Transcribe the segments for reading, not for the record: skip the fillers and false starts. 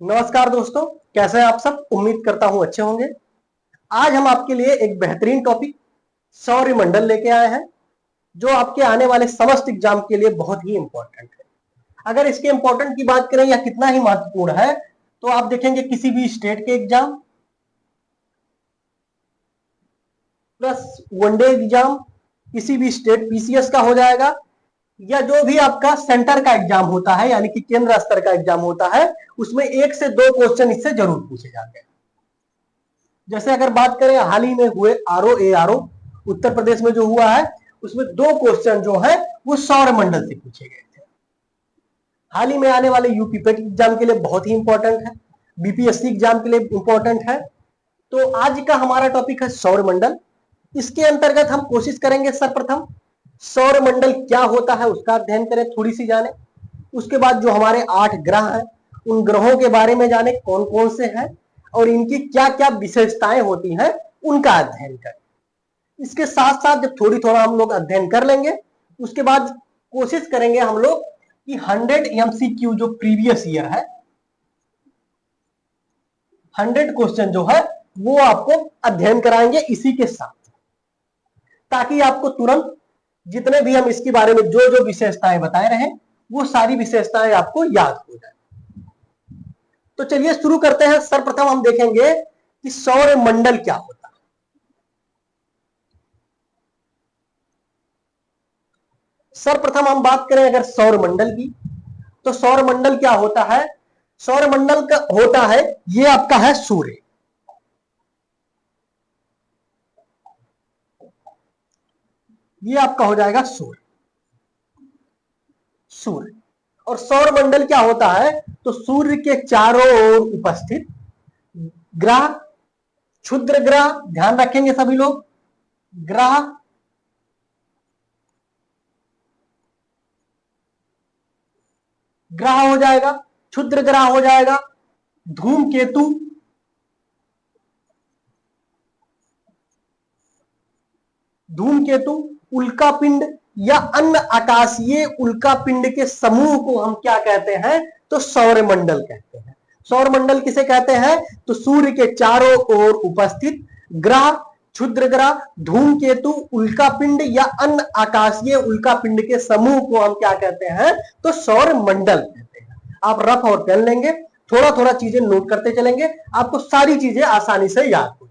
नमस्कार दोस्तों, कैसे हैं आप सब। उम्मीद करता हूं अच्छे होंगे। आज हम आपके लिए एक बेहतरीन टॉपिक सौरमंडल लेके आए हैं, जो आपके आने वाले समस्त एग्जाम के लिए बहुत ही इंपॉर्टेंट है। अगर इसके इंपॉर्टेंट की बात करें या कितना ही महत्वपूर्ण है, तो आप देखेंगे किसी भी स्टेट के एग्जाम प्लस वनडे एग्जाम, किसी भी स्टेट पीसीएस का हो जाएगा, या जो भी आपका सेंटर का एग्जाम होता है यानी कि केंद्र स्तर का एग्जाम होता है, उसमें 1 से 2 क्वेश्चन इससे जरूर पूछे जाते हैं। जैसे अगर बात करें हाल ही में हुए आरओ उत्तर प्रदेश में जो हुआ है, उसमें 2 क्वेश्चन जो है वो सौर मंडल से पूछे गए थे। हाल ही में आने वाले यूपी पेट एग्जाम के लिए बहुत ही इंपॉर्टेंट है, बीपीएससी एग्जाम के लिए इंपॉर्टेंट है। तो आज का हमारा टॉपिक है सौर मंडल। इसके अंतर्गत हम कोशिश करेंगे सर्वप्रथम सौर मंडल क्या होता है उसका अध्ययन करें, थोड़ी सी जाने। उसके बाद जो हमारे 8 ग्रह हैं, उन ग्रहों के बारे में जाने कौन कौन से हैं और इनकी क्या क्या विशेषताएं होती हैं, उनका अध्ययन करें। इसके साथ साथ जब थोड़ी थोड़ा हम लोग अध्ययन कर लेंगे, उसके बाद कोशिश करेंगे हम लोग कि 100 एमसीक्यू जो प्रीवियस ईयर है, 100 क्वेश्चन जो है वो आपको अध्ययन कराएंगे इसी के साथ, ताकि आपको तुरंत जितने भी हम इसके बारे में जो जो विशेषताएं बताए रहे, वो सारी विशेषताएं आपको याद हो जाए। तो चलिए शुरू करते हैं। सर्वप्रथम हम देखेंगे कि सौर मंडल क्या होता है। सर्वप्रथम हम बात करें अगर सौर मंडल की, तो सौर मंडल क्या होता है। सौर मंडल का होता है, ये आपका है सूर्य, ये आपका हो जाएगा सूर्य। सूर्य और सौर मंडल क्या होता है, तो सूर्य के चारों ओर उपस्थित ग्रह, क्षुद्र ग्रह, ध्यान रखेंगे सभी लोग, ग्रह, ग्रह हो जाएगा, क्षुद्र ग्रह हो जाएगा, धूमकेतु, धूमकेतु, उल्कापिंड या अन्य आकाशीय उल्कापिंड के समूह को हम क्या कहते हैं, तो सौरमंडल कहते हैं। सौरमंडल किसे कहते हैं, तो सूर्य के चारों ओर उपस्थित ग्रह, क्षुद्र ग्रह, धूमकेतु, उल्कापिंड या अन्य आकाशीय उल्कापिंड के समूह को हम क्या कहते हैं, तो सौरमंडल कहते हैं। आप रफ और पेन लेंगे, थोड़ा थोड़ा चीजें नोट करते चलेंगे, आपको सारी चीजें आसानी से याद हो जाएगी।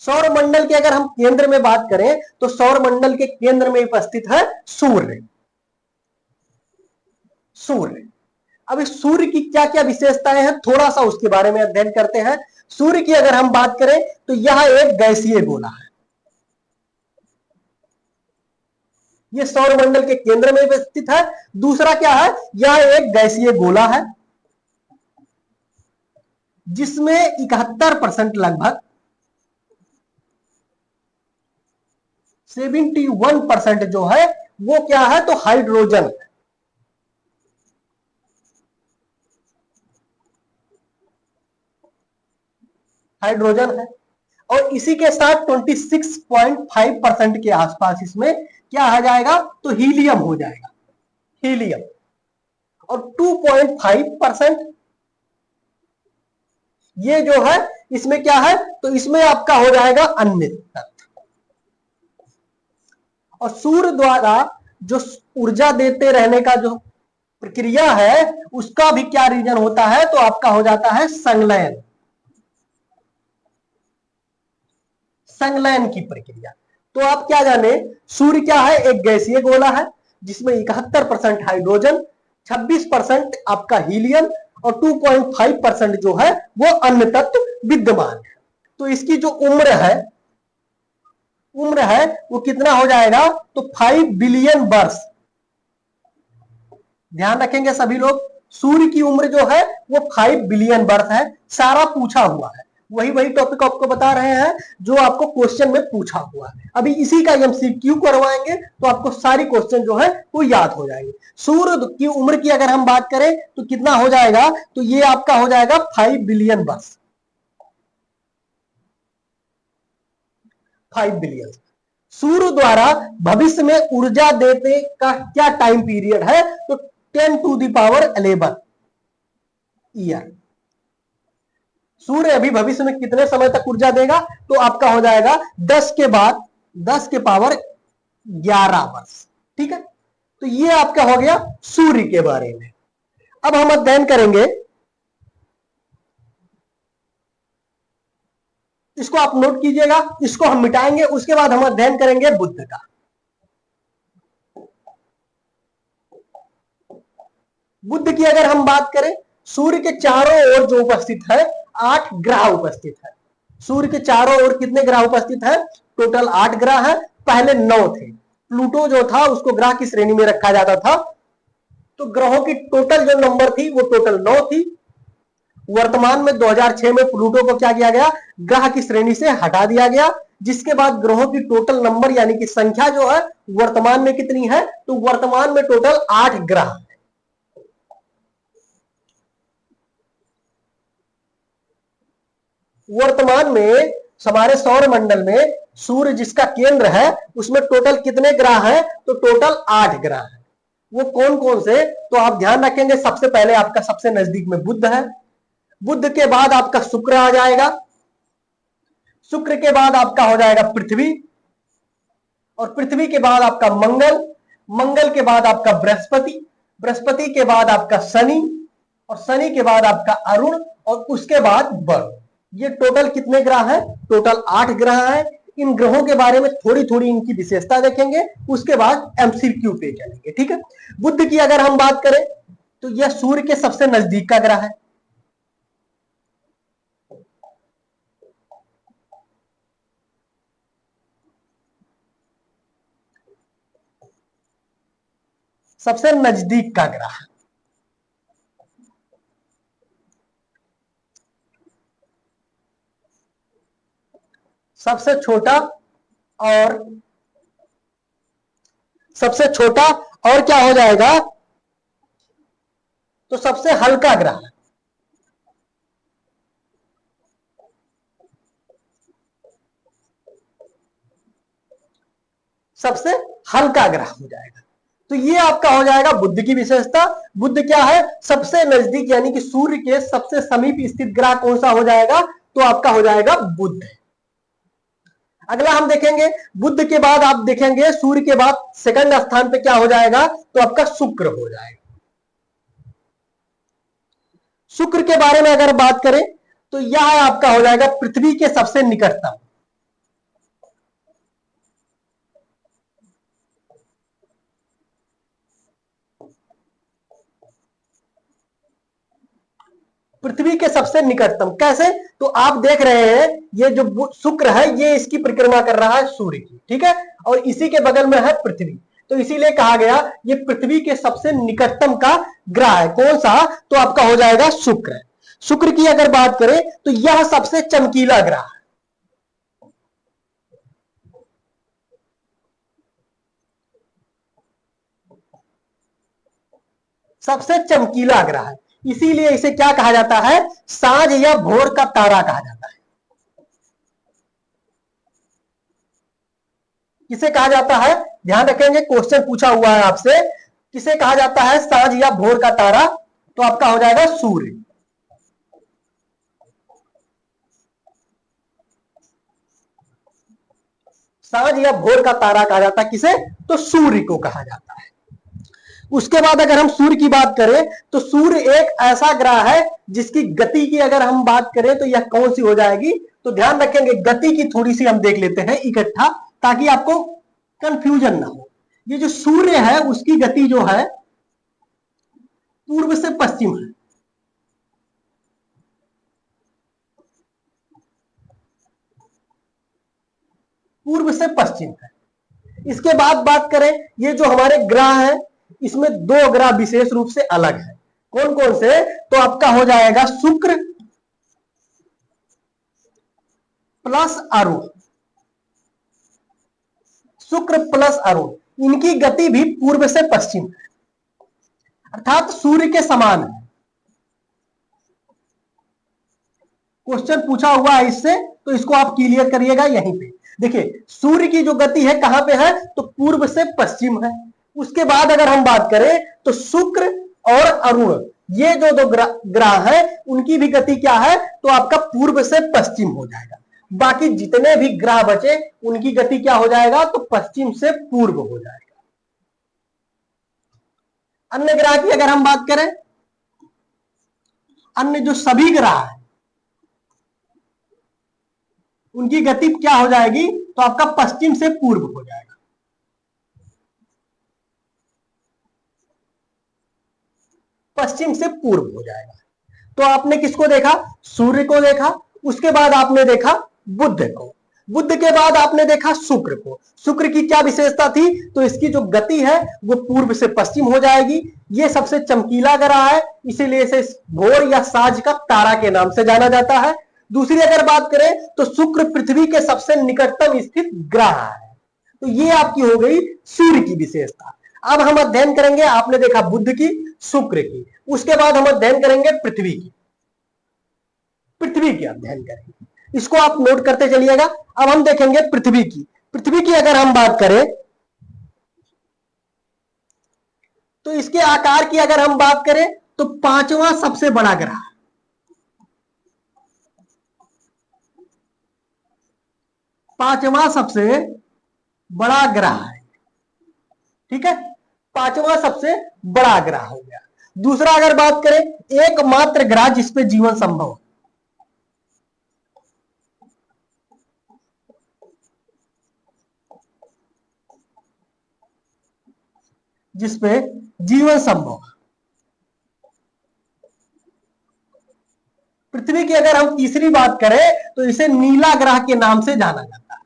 सौर मंडल के अगर हम केंद्र में बात करें, तो सौर मंडल के केंद्र में उपस्थित है सूर्य। सूर्य, अब इस सूर्य की क्या क्या विशेषताएं हैं, थोड़ा सा उसके बारे में अध्ययन करते हैं। सूर्य की अगर हम बात करें, तो यह एक गैसीय गोला है, यह सौर मंडल के केंद्र में उपस्थित है। दूसरा क्या है, यह एक गैसीय गोला है जिसमें 71% लगभग 71% जो है वो क्या है, तो हाइड्रोजन है। हाइड्रोजन है और इसी के साथ 26.5% के आसपास इसमें क्या आ जाएगा, तो हीलियम हो जाएगा, हीलियम। और 2.5% ये जो है इसमें क्या है, तो इसमें आपका हो जाएगा अन्य तत्व। और सूर्य द्वारा जो ऊर्जा देते रहने का जो प्रक्रिया है, उसका भी क्या रीजन होता है, तो आपका हो जाता है संलयन, संलयन की प्रक्रिया। तो आप क्या जाने, सूर्य क्या है, एक गैसीय गोला है जिसमें 71% हाइड्रोजन, 26% आपका हीलियम और 2.5% जो है वो अन्य तत्व विद्यमान है। तो इसकी जो उम्र है वो कितना हो जाएगा, तो 5 बिलियन वर्ष। ध्यान रखेंगे सभी लोग, सूर्य की उम्र जो है वो 5 बिलियन वर्ष है। सारा पूछा हुआ है, वही वही टॉपिक आपको बता रहे हैं जो आपको क्वेश्चन में पूछा हुआ है। अभी इसी का एमसीक्यू करवाएंगे तो आपको सारी क्वेश्चन जो है वो याद हो जाएंगे। सूर्य की उम्र की अगर हम बात करें तो कितना हो जाएगा, तो ये आपका हो जाएगा 5 बिलियन वर्ष, 5 बिलियन। सूर्य द्वारा भविष्य में ऊर्जा देने का क्या टाइम पीरियड है, तो 10 टू द पावर 11 ईयर। सूर्य अभी भविष्य में कितने समय तक ऊर्जा देगा, तो आपका हो जाएगा 10 के बाद 10 के पावर 11 वर्ष। ठीक है, तो ये आपका हो गया सूर्य के बारे में। अब हम अध्ययन करेंगे, इसको आप नोट कीजिएगा, इसको हम मिटाएंगे, उसके बाद हम अध्ययन करेंगे बुध का। बुध की अगर हम बात करें, सूर्य के चारों ओर जो उपस्थित है 8 ग्रह उपस्थित है। सूर्य के चारों ओर कितने ग्रह उपस्थित है, टोटल 8 ग्रह है। पहले 9 थे, प्लूटो जो था उसको ग्रह की श्रेणी में रखा जाता था, तो ग्रहों की टोटल जो नंबर थी वो टोटल 9 थी। वर्तमान में 2006 में प्लूटो को क्या किया गया, ग्रह की श्रेणी से हटा दिया गया, जिसके बाद ग्रहों की टोटल नंबर यानी कि संख्या जो है वर्तमान में कितनी है, तो वर्तमान में टोटल 8 ग्रह। वर्तमान में हमारे सौर मंडल में सूर्य जिसका केंद्र है उसमें टोटल कितने ग्रह हैं, तो टोटल 8 ग्रह हैं। वो कौन कौन से, तो आप ध्यान रखेंगे, सबसे पहले आपका सबसे नजदीक में बुध है, बुध के बाद आपका शुक्र आ जाएगा, शुक्र के बाद आपका हो जाएगा पृथ्वी, और पृथ्वी के बाद आपका मंगल, मंगल के बाद आपका बृहस्पति, बृहस्पति के बाद आपका शनि, और शनि के बाद आपका अरुण, और उसके बाद वरुण। ये टोटल कितने ग्रह हैं, टोटल 8 ग्रह हैं। इन ग्रहों के बारे में थोड़ी थोड़ी इनकी विशेषता देखेंगे, उसके बाद एमसीक्यू पे चलेंगे। ठीक है, बुध की अगर हम बात करें तो यह सूर्य के सबसे नजदीक का ग्रह है। सबसे नजदीक का ग्रह, सबसे छोटा और सबसे छोटा और क्या हो जाएगा, तो सबसे हल्का ग्रह, सबसे हल्का ग्रह हो जाएगा। तो ये आपका हो जाएगा बुध की विशेषता। बुध क्या है, सबसे नजदीक यानी कि सूर्य के सबसे समीप स्थित ग्रह कौन सा हो जाएगा, तो आपका हो जाएगा बुध। अगला हम देखेंगे, बुध के बाद आप देखेंगे सूर्य के बाद सेकंड स्थान पे क्या हो जाएगा, तो आपका शुक्र हो जाएगा। शुक्र के बारे में अगर बात करें तो यह आपका हो जाएगा पृथ्वी के सबसे निकटतम। पृथ्वी के सबसे निकटतम कैसे, तो आप देख रहे हैं ये जो शुक्र है ये इसकी परिक्रमा कर रहा है सूर्य की, ठीक है, और इसी के बगल में है पृथ्वी, तो इसीलिए कहा गया ये पृथ्वी के सबसे निकटतम का ग्रह है। कौन सा, तो आपका हो जाएगा शुक्र। शुक्र की अगर बात करें तो यह सबसे चमकीला ग्रह है। सबसे चमकीला ग्रह है, इसीलिए इसे क्या कहा जाता है, सांझ या भोर का तारा कहा जाता है। किसे कहा जाता है, ध्यान रखेंगे, क्वेश्चन पूछा हुआ है आपसे, किसे कहा जाता है सांझ या भोर का तारा, तो आपका हो जाएगा सूर्य। सांझ या भोर का तारा कहा जाता है किसे, तो सूर्य को कहा जाता है। उसके बाद अगर हम सूर्य की बात करें तो सूर्य एक ऐसा ग्रह है जिसकी गति की अगर हम बात करें तो यह कौन सी हो जाएगी, तो ध्यान रखेंगे गति की थोड़ी सी हम देख लेते हैं इकट्ठा ताकि आपको कंफ्यूजन ना हो। ये जो सूर्य है उसकी गति जो है पूर्व से पश्चिम है, पूर्व से पश्चिम है। इसके बाद बात करें ये जो हमारे ग्रह है इसमें 2 ग्रह विशेष रूप से अलग है। कौन कौन से, तो आपका हो जाएगा शुक्र प्लस अरुण, शुक्र प्लस अरुण, इनकी गति भी पूर्व से पश्चिम है, अर्थात सूर्य के समान है। क्वेश्चन पूछा हुआ है इससे, तो इसको आप क्लियर करिएगा यहीं पे। देखिए सूर्य की जो गति है कहां पे है, तो पूर्व से पश्चिम है। उसके बाद अगर हम बात करें तो शुक्र और अरुण ये जो दो ग्रह है उनकी भी गति क्या है, तो आपका पूर्व से पश्चिम हो जाएगा। बाकी जितने भी ग्रह बचे उनकी गति क्या हो जाएगा, तो पश्चिम से पूर्व हो जाएगा। अन्य ग्रह की अगर हम बात करें, अन्य जो सभी ग्रह है उनकी गति क्या हो जाएगी, तो आपका पश्चिम से पूर्व हो जाएगा। पश्चिम से पूर्व हो जाएगा। तो आपने किसको देखा, सूर्य को देखा, उसके बाद आपने देखा बुध को, बुध के बाद आपने देखा शुक्र को। शुक्र की क्या विशेषता थी, तो इसकी जो गति है वो पूर्व से पश्चिम हो जाएगी। ये सबसे चमकीला ग्रह है, इसीलिए इसे भोर या साज का तारा के नाम से जाना जाता है। दूसरी अगर बात करें तो शुक्र पृथ्वी के सबसे निकटतम स्थित ग्रह है। तो ये आपकी हो गई सूर्य की विशेषता। अब हम अध्ययन करेंगे, आपने देखा बुध की, शुक्र की, उसके बाद हम अध्ययन करेंगे पृथ्वी की। पृथ्वी की अध्ययन करेंगे, इसको आप नोट करते चलिएगा। अब हम देखेंगे पृथ्वी की। पृथ्वी की अगर हम बात करें तो इसके आकार की अगर हम बात करें तो पांचवा सबसे बड़ा ग्रह, पांचवा सबसे बड़ा ग्रह है। ठीक है, पांचवा सबसे बड़ा ग्रह हो गया। दूसरा अगर बात करें, एकमात्र ग्रह जिसपे जीवन संभव है, जिसपे जीवन संभव है। पृथ्वी की अगर हम तीसरी बात करें तो इसे नीला ग्रह के नाम से जाना जाता है।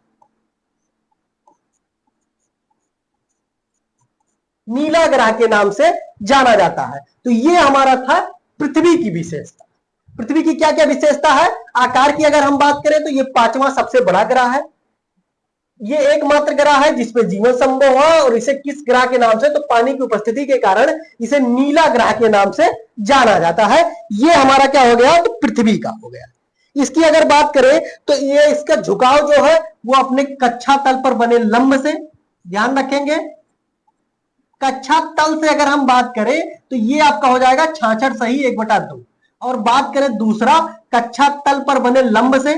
नीला ग्रह के नाम से जाना जाता है। तो ये हमारा था पृथ्वी की विशेषता। पृथ्वी की क्या क्या विशेषता है, आकार की अगर हम बात करें तो ये पांचवा सबसे बड़ा ग्रह है, ये एकमात्र ग्रह है जिसपे जीवन संभव है, और इसे किस ग्रह के नाम से, तो पानी की उपस्थिति के कारण इसे नीला ग्रह के नाम से जाना जाता है। ये हमारा क्या हो गया, तो पृथ्वी का हो गया। इसकी अगर बात करें तो ये इसका झुकाव जो है वो अपने कक्षा तल पर बने लंब से, ध्यान रखेंगे, कक्षा तल से अगर हम बात करें तो ये आपका हो जाएगा 66 सही 1/2। और बात करें दूसरा कक्षा तल पर बने लंब से,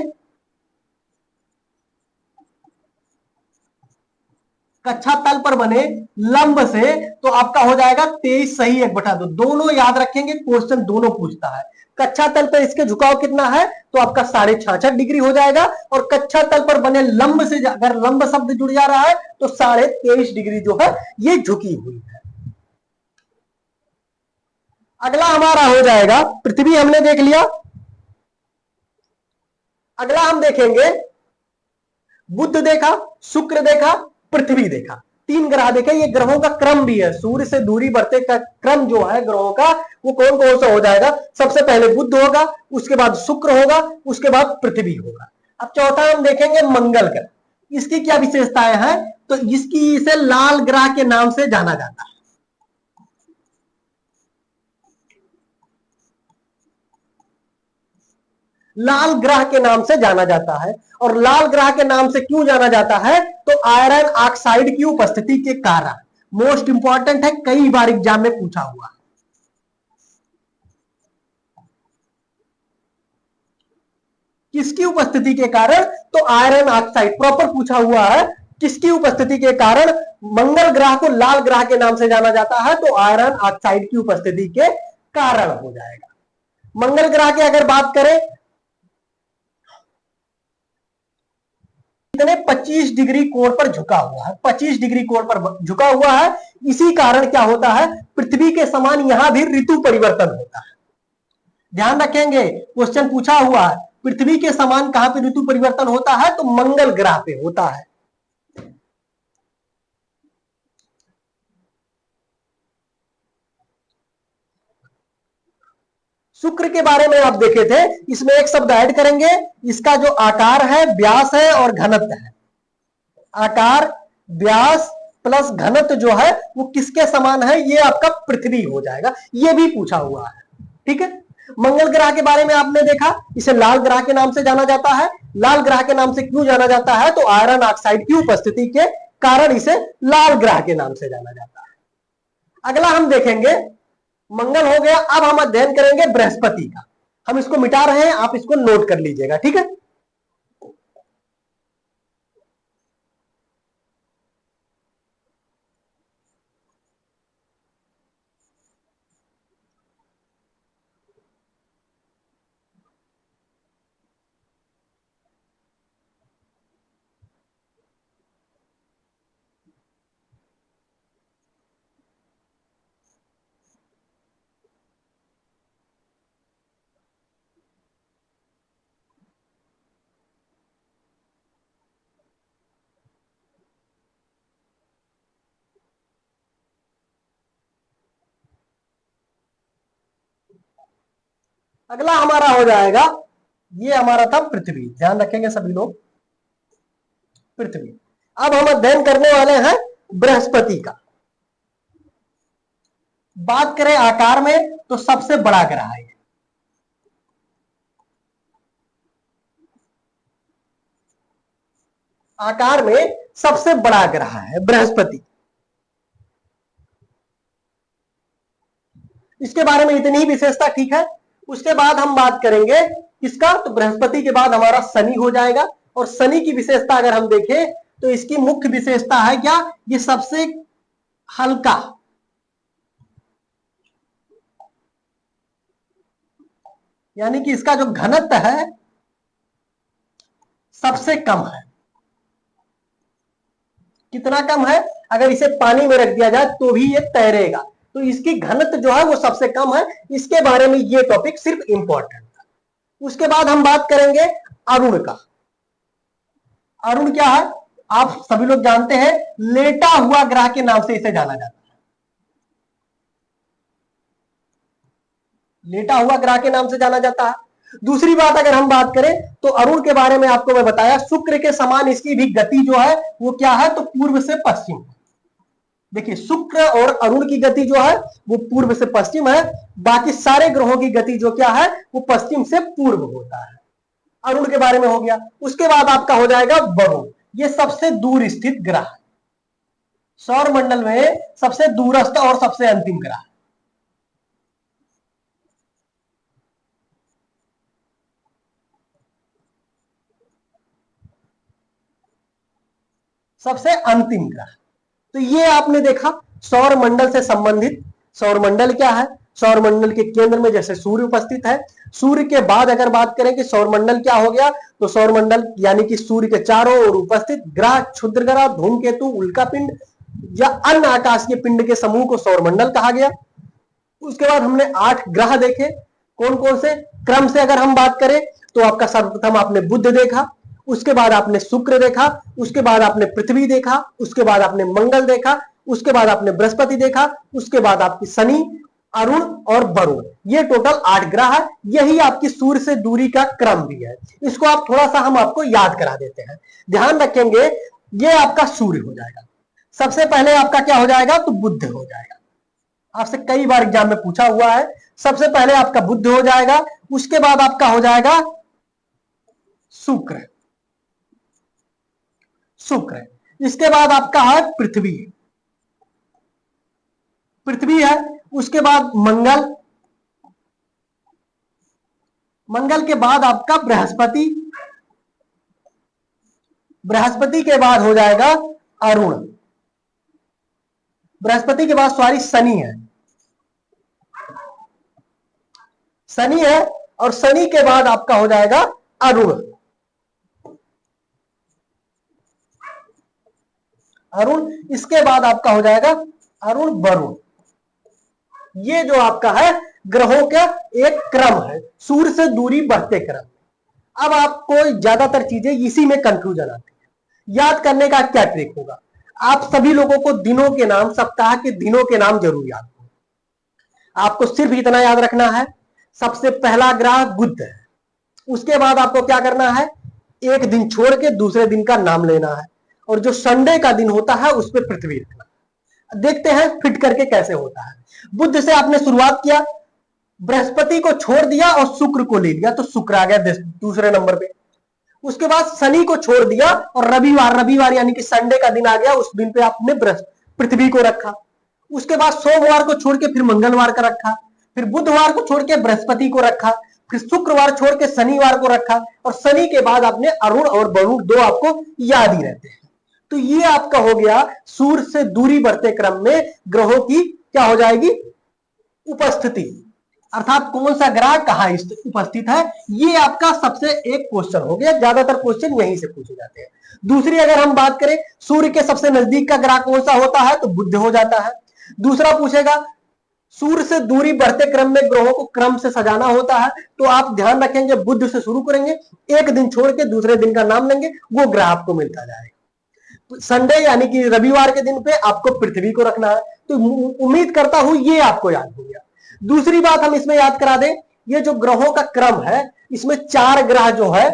कक्षा तल पर बने लंब से तो आपका हो जाएगा 23 सही 1/2। दोनों याद रखेंगे, क्वेश्चन दोनों पूछता है। कक्षा तल पर इसके झुकाव कितना है, तो आपका 66.5 डिग्री हो जाएगा, और कक्षा तल पर बने लंब से अगर लंब शब्द जुड़ जा रहा है तो 23.5 डिग्री जो है ये झुकी हुई है। अगला हमारा हो जाएगा, पृथ्वी हमने देख लिया। अगला हम देखेंगे, बुध देखा, शुक्र देखा, पृथ्वी देखा, तीन ग्रह देखे। ये ग्रहों का क्रम भी है, सूर्य से दूरी बढ़ते का क्रम जो है ग्रहों का, वो कौन कौन सा हो जाएगा। सबसे पहले बुध होगा, उसके बाद शुक्र होगा, उसके बाद पृथ्वी होगा। अब चौथा हम देखेंगे मंगल ग्रह। इसकी क्या विशेषताएं हैं, तो इसकी इसे लाल ग्रह के नाम से जाना जाता है। लाल ग्रह के नाम से जाना जाता है। और लाल ग्रह के नाम से क्यों जाना जाता है, तो आयरन ऑक्साइड की उपस्थिति के कारण। मोस्ट इंपॉर्टेंट है, कई बार एग्जाम में पूछा हुआ। किसकी उपस्थिति के कारण, तो आयरन ऑक्साइड प्रॉपर पूछा हुआ है। किसकी उपस्थिति के कारण मंगल ग्रह को लाल ग्रह के नाम से जाना जाता है, तो आयरन ऑक्साइड की उपस्थिति के कारण हो जाएगा। मंगल ग्रह की अगर बात करें, इतने 25 डिग्री कोण पर झुका हुआ है, 25 डिग्री कोण पर झुका हुआ है। इसी कारण क्या होता है, पृथ्वी के समान यहां भी ऋतु परिवर्तन होता है। ध्यान रखेंगे, क्वेश्चन पूछा हुआ है, पृथ्वी के समान कहां पे ऋतु परिवर्तन होता है, तो मंगल ग्रह पे होता है। शुक्र के बारे में आप देखे थे, इसमें एक शब्द ऐड करेंगे, इसका जो आकार है, व्यास है और घनत्व है। आकार, व्यास प्लस घनत्व जो है वो किसके समान है, ये आपका पृथ्वी हो जाएगा। ये भी पूछा हुआ है। ठीक है, मंगल ग्रह के बारे में आपने देखा, इसे लाल ग्रह के नाम से जाना जाता है। लाल ग्रह के नाम से क्यों जाना जाता है, तो आयरन ऑक्साइड की उपस्थिति के कारण इसे लाल ग्रह के नाम से जाना जाता है। अगला हम देखेंगे मंगल हो गया। अब हम अध्ययन करेंगे बृहस्पति का। हम इसको मिटा रहे हैं, आप इसको नोट कर लीजिएगा, ठीक है। अगला हमारा हो जाएगा, ये हमारा था पृथ्वी, ध्यान रखेंगे सभी लोग, पृथ्वी। अब हम अध्ययन करने वाले हैं बृहस्पति का। बात करें आकार में तो सबसे बड़ा ग्रह है, आकार में सबसे बड़ा ग्रह है बृहस्पति। इसके बारे में इतनी ही विशेषता ठीक है। उसके बाद हम बात करेंगे किसका, तो बृहस्पति के बाद हमारा शनि हो जाएगा। और शनि की विशेषता अगर हम देखें तो इसकी मुख्य विशेषता है क्या, ये सबसे हल्का, यानी कि इसका जो घनत्व है सबसे कम है। कितना कम है, अगर इसे पानी में रख दिया जाए तो भी ये तैरेगा, तो इसकी घनत्व जो है वो सबसे कम है। इसके बारे में ये टॉपिक सिर्फ इंपॉर्टेंट है। उसके बाद हम बात करेंगे अरुण का। अरुण क्या है, आप सभी लोग जानते हैं, लेटा हुआ ग्रह के नाम से इसे जाना जाता है। लेटा हुआ ग्रह के नाम से जाना जाता है। दूसरी बात अगर हम बात करें तो अरुण के बारे में आपको मैं बताया, शुक्र के समान इसकी भी गति जो है वो क्या है, तो पूर्व से पश्चिम। देखिए शुक्र और अरुण की गति जो है वो पूर्व से पश्चिम है, बाकी सारे ग्रहों की गति जो क्या है वो पश्चिम से पूर्व होता है। अरुण के बारे में हो गया। उसके बाद आपका हो जाएगा वरुण, ये सबसे दूर स्थित ग्रह है, सौर मंडल में सबसे दूरस्थ और सबसे अंतिम ग्रह है। सबसे अंतिम ग्रह। तो ये आपने देखा सौर मंडल से संबंधित। सौर मंडल क्या है, सौर मंडल के केंद्र में जैसे सूर्य उपस्थित है, सूर्य के बाद अगर बात करें कि सौर मंडल क्या हो गया, तो सौर मंडल यानी कि सूर्य के चारों ओर उपस्थित ग्रह, क्षुद्र ग्रह, धूमकेतु, उल्का पिंड या अन्य आकाशीय पिंड के समूह को सौर मंडल कहा गया। उसके बाद हमने 8 ग्रह देखे, कौन कौन से, क्रम से अगर हम बात करें तो आपका सर्वप्रथम आपने बुध देखा, उसके बाद आपने शुक्र देखा, उसके बाद आपने पृथ्वी देखा, उसके बाद आपने मंगल देखा, उसके बाद आपने बृहस्पति देखा, उसके बाद आपकी शनि, अरुण और वरुण। ये टोटल 8 ग्रह है। यही आपकी सूर्य से दूरी का क्रम भी है। इसको आप थोड़ा सा हम आपको याद करा देते हैं, ध्यान रखेंगे। ये आपका सूर्य हो जाएगा, सबसे पहले आपका क्या हो जाएगा, तो बुध हो जाएगा। आपसे कई बार एग्जाम में पूछा हुआ है। सबसे पहले आपका बुध हो जाएगा, उसके बाद आपका हो जाएगा शुक्र, शुक्र। इसके बाद आपका है पृथ्वी, पृथ्वी है। उसके बाद मंगल, मंगल के बाद आपका बृहस्पति, बृहस्पति के बाद हो जाएगा अरुण, बृहस्पति के बाद सॉरी शनि है, शनि है। और शनि के बाद आपका हो जाएगा अरुण, अरुण। इसके बाद आपका हो जाएगा अरुण वरुण। ये जो आपका है ग्रहों का एक क्रम है, सूर्य से दूरी बढ़ते क्रम। अब आपको ज्यादातर चीजें इसी में कंफ्यूजन आती है। याद करने का क्या ट्रिक होगा, आप सभी लोगों को दिनों के नाम, सप्ताह के दिनों के नाम जरूर याद हो। आपको सिर्फ इतना याद रखना है, सबसे पहला ग्रह बुध है। उसके बाद आपको क्या करना है, एक दिन छोड़ के दूसरे दिन का नाम लेना है, और जो संडे का दिन होता है उस पर पृथ्वी रखना। देखते हैं फिट करके कैसे होता है। बुध से आपने शुरुआत किया, बृहस्पति को छोड़ दिया और शुक्र को ले लिया, तो शुक्र आ गया दूसरे नंबर पे। उसके बाद शनि को छोड़ दिया और रविवार, रविवार यानी कि संडे का दिन आ गया, उस दिन पे आपने पृथ्वी को रखा। उसके बाद सोमवार को छोड़ के फिर मंगलवार का रखा, फिर बुधवार को छोड़ के बृहस्पति को रखा, फिर शुक्रवार छोड़ के शनिवार को रखा, और शनि के बाद आपने अरुण और वरुण, दो आपको याद ही रहते हैं। तो ये आपका हो गया सूर्य से दूरी बढ़ते क्रम में ग्रहों की क्या हो जाएगी, उपस्थिति, अर्थात कौन सा ग्रह कहां उपस्थित है। ये आपका सबसे एक क्वेश्चन हो गया, ज्यादातर क्वेश्चन यहीं से पूछे जाते हैं। दूसरी अगर हम बात करें सूर्य के सबसे नजदीक का ग्रह कौन सा होता है, तो बुध हो जाता है। दूसरा पूछेगा सूर्य से दूरी बढ़ते क्रम में ग्रहों को क्रम से सजाना होता है, तो आप ध्यान रखेंगे बुध से शुरू करेंगे, एक दिन छोड़ के दूसरे दिन का नाम लेंगे, वो ग्रह आपको मिलता जाएगा। संडे यानी कि रविवार के दिन पे आपको पृथ्वी को रखना है, तो उम्मीद करता हूं ये आपको याद हो गया। दूसरी बात हम इसमें याद करा दें, ये जो ग्रहों का क्रम है, इसमें 4 ग्रह जो है,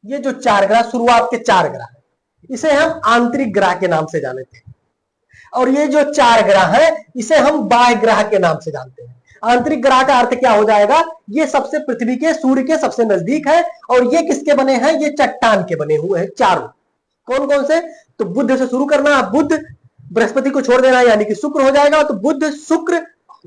ये जो 4 ग्रह शुरुआत के 4 ग्रह है, इसे हम आंतरिक ग्रह के नाम से जानते हैं, और ये जो 4 ग्रह है इसे हम बाह्य ग्रह के नाम से जानते हैं। आंतरिक ग्रह का अर्थ क्या हो जाएगा, ये सबसे पृथ्वी के सूर्य के सबसे नजदीक है, और ये किसके बने हैं, ये चट्टान के बने हुए हैं चारों। कौन कौन से, तो बुध से शुरू करना है, बुध, बृहस्पति को छोड़ देना है यानी कि शुक्र हो जाएगा, तो बुध शुक्र,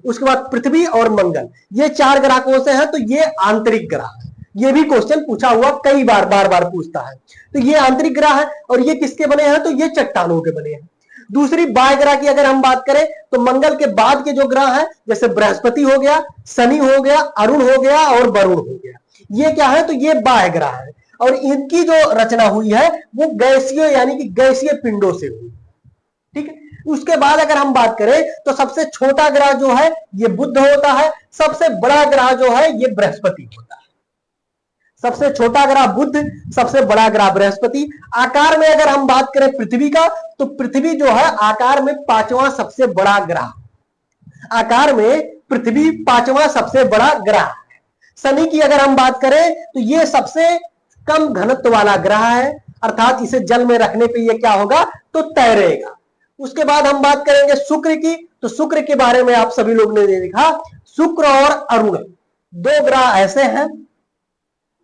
उसके बाद पृथ्वी और मंगल, ये 4 ग्रह कौन से हैं, तो ये आंतरिक ग्रह है। ये भी क्वेश्चन पूछा हुआ कई बार, बार बार पूछता है। तो ये आंतरिक ग्रह है, और ये किसके बने हैं, तो ये चट्टानों के बने हैं। दूसरी बाह्य ग्रह की अगर हम बात करें, तो मंगल के बाद के जो ग्रह हैं, जैसे बृहस्पति हो गया, शनि हो गया, अरुण हो गया और वरुण हो गया, ये क्या है, तो ये बाह्य ग्रह है, और इनकी जो रचना हुई है वो गैसीय यानी कि गैसीय पिंडों से हुई। ठीक है, उसके बाद अगर हम बात करें तो सबसे छोटा ग्रह जो है ये बुध होता है, सबसे बड़ा ग्रह जो है ये बृहस्पति होता है। सबसे छोटा ग्रह बुध, सबसे बड़ा ग्रह बृहस्पति। आकार में अगर हम बात करें पृथ्वी का, तो पृथ्वी जो है आकार में 5वां सबसे बड़ा ग्रह, आकार में पृथ्वी 5वां सबसे बड़ा ग्रह। शनि की अगर हम बात करें तो ये सबसे कम घनत्व वाला ग्रह है, अर्थात इसे जल में रखने पे ये क्या होगा, तो तैरेगा। उसके बाद हम बात करेंगे शुक्र की, तो शुक्र के बारे में आप सभी लोग ने देखा, शुक्र और अरुण 2 ग्रह ऐसे हैं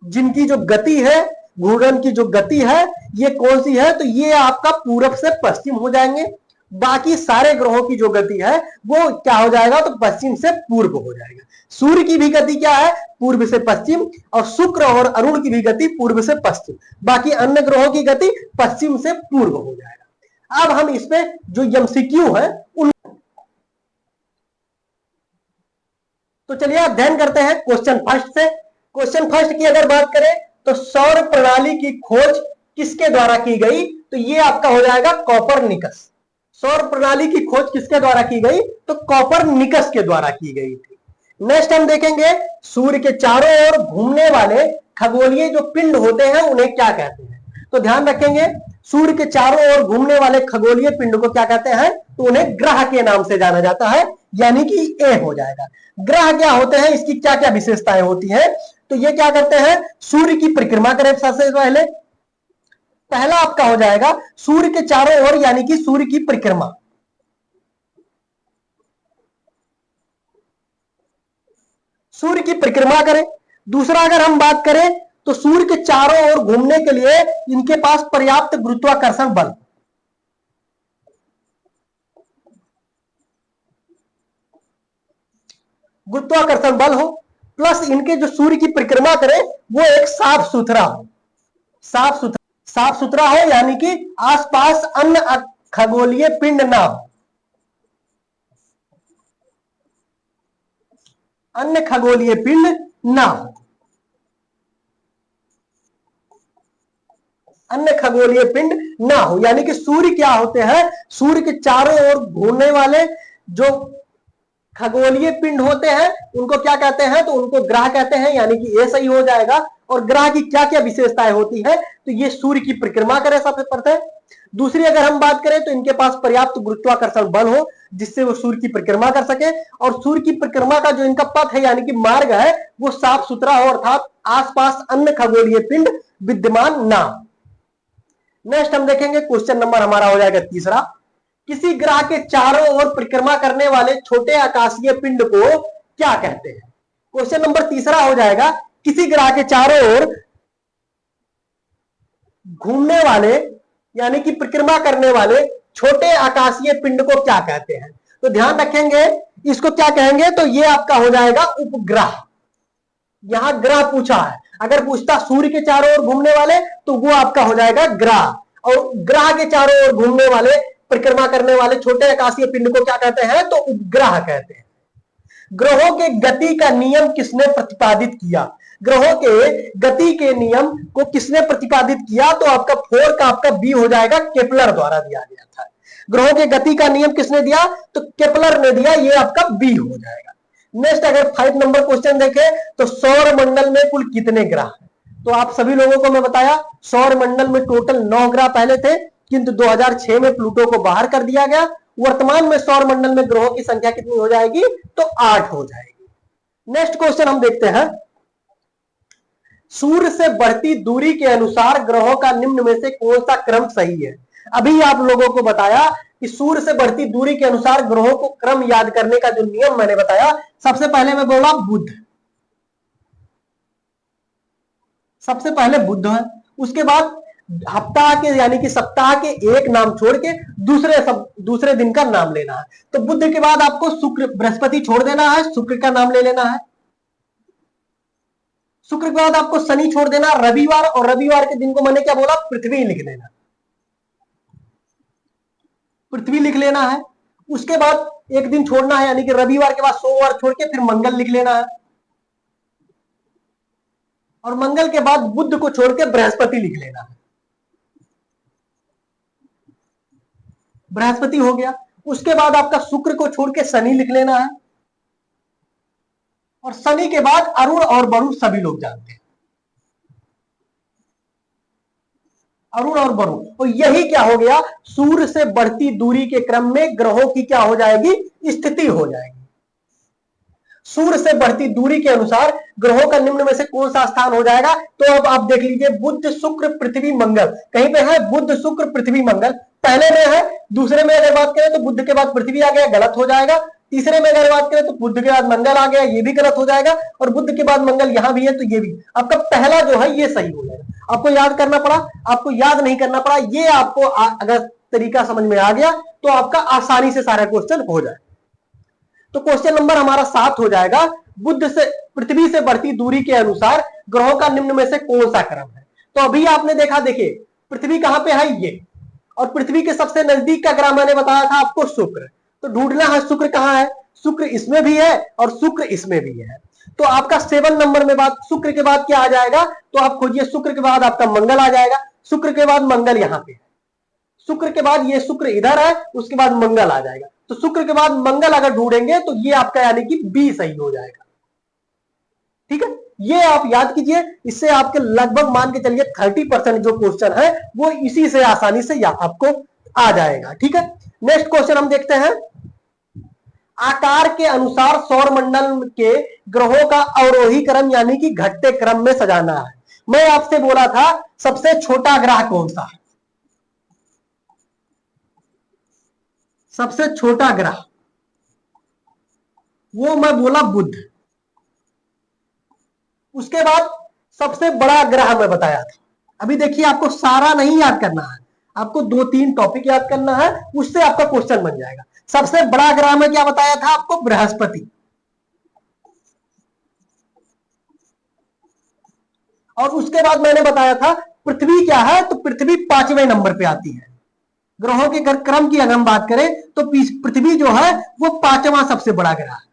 जिनकी जो गति है, घूर्णन की जो गति है, ये कौन सी है, तो ये आपका पूरब से पश्चिम हो जाएंगे। बाकी सारे ग्रहों की जो गति है वो क्या हो जाएगा, तो पश्चिम से पूर्व हो जाएगा। सूर्य की भी गति क्या है, पूर्व से पश्चिम, और शुक्र और अरुण की भी गति पूर्व से पश्चिम। बाकी अन्य ग्रहों की गति पश्चिम से पूर्व हो जाएगा। अब हम इसमें जो एमसीक्यू है उन, तो चलिए अध्ययन करते हैं क्वेश्चन फर्स्ट से। क्वेश्चन फर्स्ट की अगर बात करें तो सौर प्रणाली की खोज किसके द्वारा की गई, तो ये आपका हो जाएगा कॉपरनिकस। सौर प्रणाली की खोज किसके द्वारा की गई, तो कॉपरनिकस के द्वारा की गई थी। नेक्स्ट हम देखेंगे सूर्य के चारों ओर घूमने वाले खगोलीय जो पिंड होते हैं उन्हें क्या कहते हैं। तो ध्यान रखेंगे सूर्य के चारों ओर घूमने वाले खगोलीय पिंड को क्या कहते हैं, तो उन्हें ग्रह के नाम से जाना जाता है, यानी कि ए हो जाएगा। ग्रह क्या होते हैं, इसकी क्या क्या विशेषताएं होती हैं, तो ये क्या करते हैं, सूर्य की परिक्रमा करें। सबसे पहले पहला आपका हो जाएगा सूर्य के चारों ओर यानी कि सूर्य की परिक्रमा, सूर्य की परिक्रमा करें। दूसरा अगर हम बात करें तो सूर्य के चारों ओर घूमने के लिए इनके पास पर्याप्त गुरुत्वाकर्षण बल, गुरुत्वाकर्षण बल हो, प्लस इनके जो सूर्य की परिक्रमा करें वो एक साफ सुथरा हो, साफ सुथरा हो यानी कि आसपास अन्य खगोलीय पिंड ना हो, अन्य खगोलीय पिंड ना हो, अन्य खगोलीय पिंड ना हो। यानी कि सूर्य क्या होते हैं, सूर्य के चारों ओर घूमने वाले जो खगोलीय पिंड होते हैं उनको क्या कहते हैं, तो उनको ग्रह कहते हैं, यानी कि ये सही हो जाएगा। और ग्रह की क्या क्या विशेषताएं होती है, तो ये सूर्य की परिक्रमा करें सबसे प्रथम। दूसरी अगर हम बात करें तो इनके पास पर्याप्त गुरुत्वाकर्षण बल हो जिससे वो सूर्य की परिक्रमा कर सके, और सूर्य की परिक्रमा का जो इनका पथ है यानी कि मार्ग है वो साफ सुथरा हो, अर्थात आसपास अन्य खगोलीय पिंड विद्यमान ना। नेक्स्ट हम देखेंगे क्वेश्चन नंबर हमारा हो जाएगा तीसरा, किसी ग्रह के चारों ओर परिक्रमा करने वाले छोटे आकाशीय पिंड को क्या कहते हैं। क्वेश्चन नंबर तीसरा हो जाएगा, किसी ग्रह के चारों ओर घूमने वाले यानी कि परिक्रमा करने वाले छोटे आकाशीय पिंड को क्या कहते हैं? तो ध्यान रखेंगे, इसको क्या कहेंगे? तो ये आपका हो जाएगा उपग्रह। यहां ग्रह पूछा है, अगर पूछता सूर्य के चारों ओर घूमने वाले तो वो आपका हो जाएगा ग्रह, और ग्रह के चारों ओर घूमने वाले, परिक्रमा करने वाले छोटे आकाशीय पिंड को क्या कहते हैं? तो उपग्रह कहते हैं। ग्रहों के गति का नियम किसने प्रतिपादित किया? ग्रहों के गति के नियम को किसने प्रतिपादित किया? तो आपका 4 का आपका बी हो जाएगा, केपलर द्वारा दिया गया था। ग्रहों के गति का नियम किसने दिया? तो केपलर ने दिया, ये आपका बी हो जाएगा। नेक्स्ट अगर 5 नंबर क्वेश्चन देखें तो सौर मंडल में कुल कितने ग्रह हैं? तो आप सभी लोगों को मैं बताया सौर मंडल में टोटल 9 ग्रह पहले थे, किंतु 2006 में प्लूटो को बाहर कर दिया गया। वर्तमान में सौर मंडल में ग्रहों की संख्या कितनी हो जाएगी? तो 8 हो जाएगी। नेक्स्ट क्वेश्चन हम देखते हैं, सूर्य से बढ़ती दूरी के अनुसार ग्रहों का निम्न में से कौन सा क्रम सही है? अभी आप लोगों को बताया कि सूर्य से बढ़ती दूरी के अनुसार ग्रहों को क्रम याद करने का जो नियम मैंने बताया, सबसे पहले मैं बोला बुध, सबसे पहले बुध है। उसके बाद हफ्ता के यानी कि सप्ताह के एक नाम छोड़ के दूसरे दिन का नाम लेना है। तो बुध के बाद आपको शुक्र, बृहस्पति छोड़ देना है, शुक्र का नाम ले लेना है। शुक्र के बाद आपको शनि छोड़ देना, रविवार, और रविवार के दिन को मैंने क्या बोला? पृथ्वी लिख लेना, पृथ्वी लिख लेना है। उसके बाद एक दिन छोड़ना है, यानी कि रविवार के बाद सोमवार छोड़ के फिर मंगल लिख लेना है, और मंगल के बाद बुध को छोड़ के बृहस्पति लिख लेना है। बृहस्पति हो गया। उसके बाद आपका शुक्र को छोड़ के शनि लिख लेना है, और शनि के बाद अरुण और वरुण सभी लोग जानते हैं, अरुण और वरुण। और यही क्या हो गया? सूर्य से बढ़ती दूरी के क्रम में ग्रहों की क्या हो जाएगी? स्थिति हो जाएगी। सूर्य से बढ़ती दूरी के अनुसार ग्रहों का निम्न में से कौन सा स्थान हो जाएगा? तो अब आप देख लीजिए, बुध शुक्र पृथ्वी मंगल, कहीं पे है बुध शुक्र पृथ्वी मंगल, पहले में है। दूसरे में अगर बात करें तो बुध के बाद पृथ्वी आ गया, गलत हो जाएगा। तीसरे में अगर बात करें तो बुध के बाद मंगल आ गया, ये भी गलत हो जाएगा। और बुध के बाद मंगल यहां भी है तो ये भी, आपका पहला जो है ये सही हो जाएगा। आपको याद करना पड़ा, आपको याद नहीं करना पड़ा, ये आपको अगर तरीका समझ में आ गया तो आपका आसानी से सारा क्वेश्चन हो जाए। तो क्वेश्चन नंबर हमारा 7 हो जाएगा, बुध से पृथ्वी से बढ़ती दूरी के अनुसार ग्रहों का निम्न में से कौन सा क्रम है? तो अभी आपने देखा, देखिए पृथ्वी कहां पे है? ये, और पृथ्वी के सबसे नजदीक का ग्रह मैंने बताया था आपको शुक्र। तो ढूंढना है शुक्र कहां है। शुक्र इसमें भी है और शुक्र इसमें भी है। तो आपका 7 नंबर में बात, शुक्र के बाद क्या आ जाएगा? तो आप खोजिए, शुक्र के बाद आपका मंगल आ जाएगा, शुक्र के बाद मंगल यहां पे है, शुक्र के बाद ये शुक्र इधर है, उसके बाद मंगल आ जाएगा। तो शुक्र के बाद मंगल अगर ढूंढेंगे तो ये आपका यानी कि बी सही हो जाएगा। ठीक है, ये आप याद कीजिए, इससे आपके लगभग मान के चलिए 30% जो क्वेश्चन है वो इसी से आसानी से आपको आ जाएगा। ठीक है, नेक्स्ट क्वेश्चन हम देखते हैं, आकार के अनुसार सौर मंडल के ग्रहों का अवरोही क्रम यानी कि घटते क्रम में सजाना है। मैं आपसे बोला था सबसे छोटा ग्रह कौन सा है? सबसे छोटा ग्रह वो मैं बोला बुध। उसके बाद सबसे बड़ा ग्रह मैं बताया था। अभी देखिए, आपको सारा नहीं याद करना है, आपको 2-3 टॉपिक याद करना है, उससे आपका क्वेश्चन बन जाएगा। सबसे बड़ा ग्रह में क्या बताया था आपको? बृहस्पति। और उसके बाद मैंने बताया था पृथ्वी क्या है? तो पृथ्वी 5वें नंबर पे आती है। ग्रहों के क्रम की अगर हम बात करें तो पृथ्वी जो है वो 5वां सबसे बड़ा ग्रह है।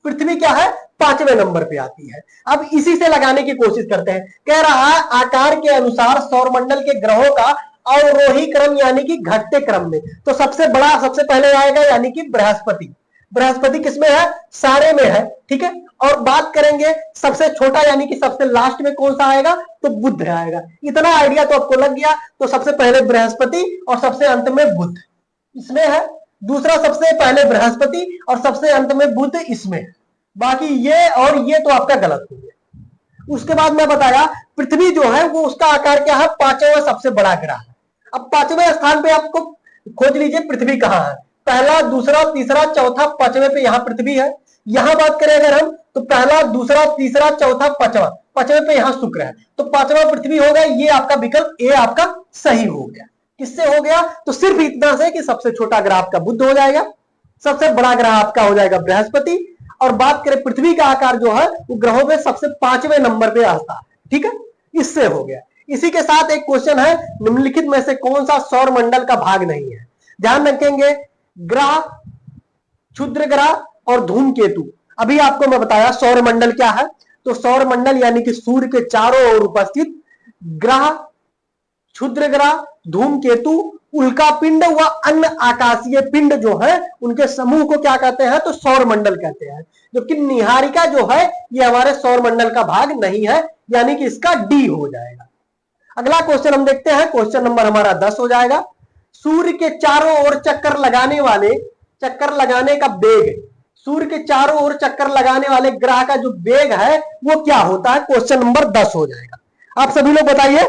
पृथ्वी क्या है? 5वें नंबर पे आती है। अब इसी से लगाने की कोशिश करते हैं। कह रहा है आकार के अनुसार सौरमंडल के ग्रहों का अवरोही क्रम यानी कि घटते क्रम में। तो सबसे बड़ा सबसे पहले आएगा यानी कि बृहस्पति। बृहस्पति किसमें है? सारे में है। ठीक है, और बात करेंगे सबसे छोटा यानी कि सबसे लास्ट में कौन सा आएगा? तो बुध आएगा। इतना आइडिया तो आपको लग गया। तो सबसे पहले बृहस्पति और सबसे अंत में बुध इसमें है। दूसरा सबसे पहले बृहस्पति और सबसे अंत में बुध इसमें है। बाकी ये और ये तो आपका गलत हो गया। उसके बाद मैं बताया पृथ्वी जो है वो उसका आकार क्या है? 5वां सबसे बड़ा ग्रह है। अब 5वें स्थान पे आपको खोज लीजिए पृथ्वी कहां है। पहला, दूसरा, तीसरा, चौथा, 5वें पे यहां पृथ्वी है। यहां बात करें अगर हम तो पहला, दूसरा, तीसरा, चौथा, 5वां, पांचवें पे यहाँ शुक्र है, तो पांचवा पृथ्वी हो गया। ये आपका विकल्प ए आपका सही हो गया। किससे हो गया? तो सिर्फ इतना से कि सबसे छोटा ग्रह आपका बुध हो जाएगा, सबसे बड़ा ग्रह आपका हो जाएगा बृहस्पति, और बात करें पृथ्वी का आकार जो है वो ग्रहों में सबसे 5वें नंबर पे आता है। ठीक है, इससे हो गया। इसी के साथ एक क्वेश्चन है, निम्नलिखित में से कौन सा सौर मंडल का भाग नहीं है? ध्यान रखेंगे, ग्रह, क्षुद्र ग्रह और धूमकेतु। अभी आपको मैं बताया सौर मंडल क्या है। तो सौर मंडल यानी कि सूर्य के चारों ओर उपस्थित ग्रह, क्षुद्र ग्रह, धूमकेतु, उल्का पिंड व अन्य आकाशीय पिंड जो है उनके समूह को क्या कहते हैं? तो सौर मंडल कहते हैं। जबकि निहारिका जो है ये हमारे सौर मंडल का भाग नहीं है, यानी कि इसका डी हो जाएगा। अगला क्वेश्चन हम देखते हैं, क्वेश्चन नंबर हमारा 10 हो जाएगा। सूर्य के चारों ओर चक्कर लगाने का वेग, सूर्य के चारों ओर चक्कर लगाने वाले ग्रह का जो वेग है वो क्या होता है? क्वेश्चन नंबर 10 हो जाएगा। आप सभी लोग बताइए।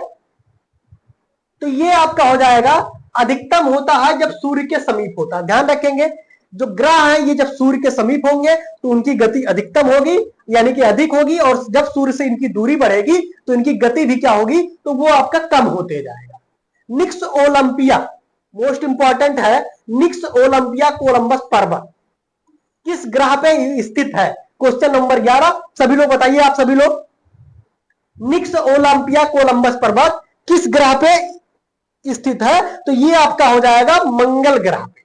तो ये आपका हो जाएगा, अधिकतम होता है जब सूर्य के समीप होता है। ध्यान रखेंगे, जो ग्रह है ये जब सूर्य के समीप होंगे तो उनकी गति अधिकतम होगी, यानी कि अधिक होगी, और जब सूर्य से इनकी दूरी बढ़ेगी तो इनकी गति भी क्या होगी? तो वो आपका कम होते जाएगा। निक्स ओलंपिया, मोस्ट इंपॉर्टेंट है, निक्स ओलंपिया कोलंबस पर्वत किस ग्रह पे स्थित है? Question number 11। सभी लोग बताइए, आप सभी लोग, निक्स ओलंपिया कोलंबस पर्वत किस ग्रह पे स्थित है? तो ये आपका हो जाएगा मंगल ग्रह पे।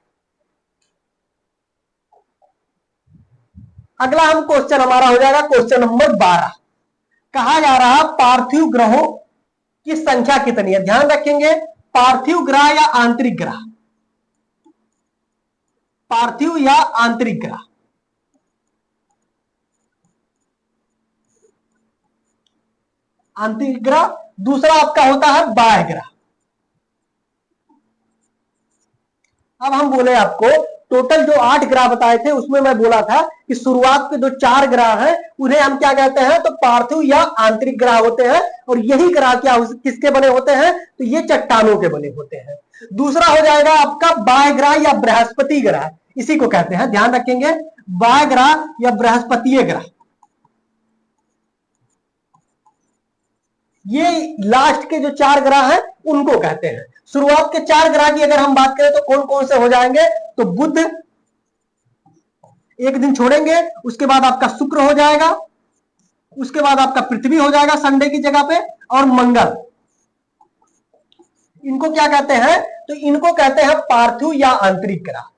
अगला हम क्वेश्चन हमारा हो जाएगा क्वेश्चन नंबर 12। कहा जा रहा पार्थिव ग्रहों की संख्या कितनी है? ध्यान रखेंगे, पार्थिव ग्रह या आंतरिक ग्रह, पार्थिव या आंतरिक ग्रह। आंतरिक ग्रह, दूसरा आपका होता है बाह्य ग्रह। अब हम बोले आपको टोटल जो 8 ग्रह बताए थे उसमें मैं बोला था कि शुरुआत के जो 4 ग्रह हैं उन्हें हम क्या कहते हैं? तो पार्थिव या आंतरिक ग्रह होते हैं, और यही ग्रह क्या किसके बने होते हैं? तो ये चट्टानों के बने होते हैं। दूसरा हो जाएगा आपका बाह्य ग्रह या बृहस्पति ग्रह, इसी को कहते हैं। ध्यान रखेंगे, बाह्य ग्रह या बृहस्पतिय ग्रह, ये लास्ट के जो 4 ग्रह हैं उनको कहते हैं। शुरुआत के 4 ग्रह की अगर हम बात करें तो कौन कौन से हो जाएंगे? तो बुध एक दिन छोड़ेंगे, उसके बाद आपका शुक्र हो जाएगा, उसके बाद आपका पृथ्वी हो जाएगा संडे की जगह पे, और मंगल। इनको क्या कहते हैं? तो इनको कहते हैं पार्थिव या आंतरिक ग्रह।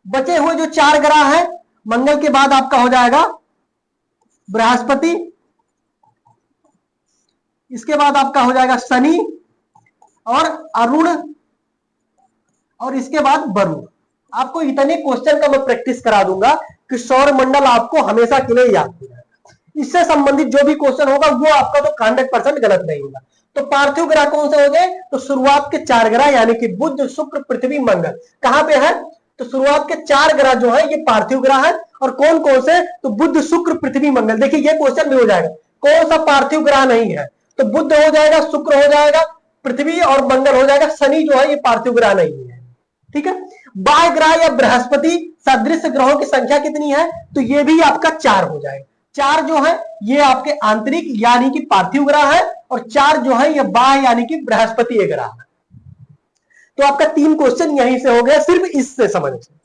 बचे हुए जो 4 ग्रह हैं, मंगल के बाद आपका हो जाएगा बृहस्पति, इसके बाद आपका हो जाएगा शनि और अरुण, और इसके बाद वरुण। आपको इतने क्वेश्चन का मैं प्रैक्टिस करा दूंगा कि सौर मंडल आपको हमेशा के लिए याद हो जाएगा। इससे संबंधित जो भी क्वेश्चन होगा वो आपका तो 100% गलत नहीं होगा। तो पार्थिव ग्रह कौन से हो गए? तो शुरुआत के 4 ग्रह यानी कि बुध, शुक्र, पृथ्वी, मंगल कहां पे है? तो शुरुआत के 4 ग्रह जो है ये पार्थिव ग्रह है। और कौन कौन से? तो बुध, शुक्र, पृथ्वी, मंगल। देखिए ये क्वेश्चन भी हो जाएगा, कौन सा पार्थिव ग्रह नहीं है? तो बुध हो जाएगा, शुक्र हो जाएगा, पृथ्वी और मंगल हो जाएगा। शनि जो है ये पार्थिव ग्रह नहीं है। ठीक है, बाह्य ग्रह या बृहस्पति सदृश ग्रहों की संख्या कितनी है? तो ये भी आपका 4 हो जाएगा। 4 जो है ये आपके आंतरिक यानी कि पार्थिव ग्रह है, और 4 जो है ये बाह्य यानी कि बृहस्पति ग्रह है। तो आपका 3 क्वेश्चन यहीं से हो गया, सिर्फ इससे समझ से।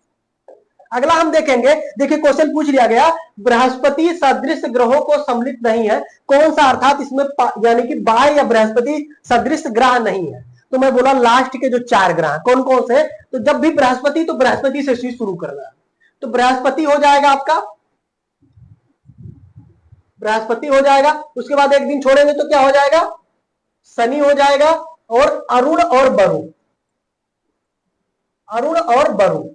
अगला हम देखेंगे, देखिए क्वेश्चन पूछ लिया गया, बृहस्पति सदृश ग्रहों को सम्मिलित नहीं है, कौन सा? अर्थात इसमें यानी कि बाह्य या बृहस्पति सदृश ग्रह नहीं है। तो मैं बोला लास्ट के जो 4 ग्रह कौन कौन से? तो जब भी बृहस्पति तो बृहस्पति से शुरू करना है। तो बृहस्पति हो जाएगा आपका, बृहस्पति हो जाएगा, उसके बाद एक दिन छोड़ेंगे तो क्या हो जाएगा? शनि हो जाएगा, और अरुण और वरुण, अरुण और वरुण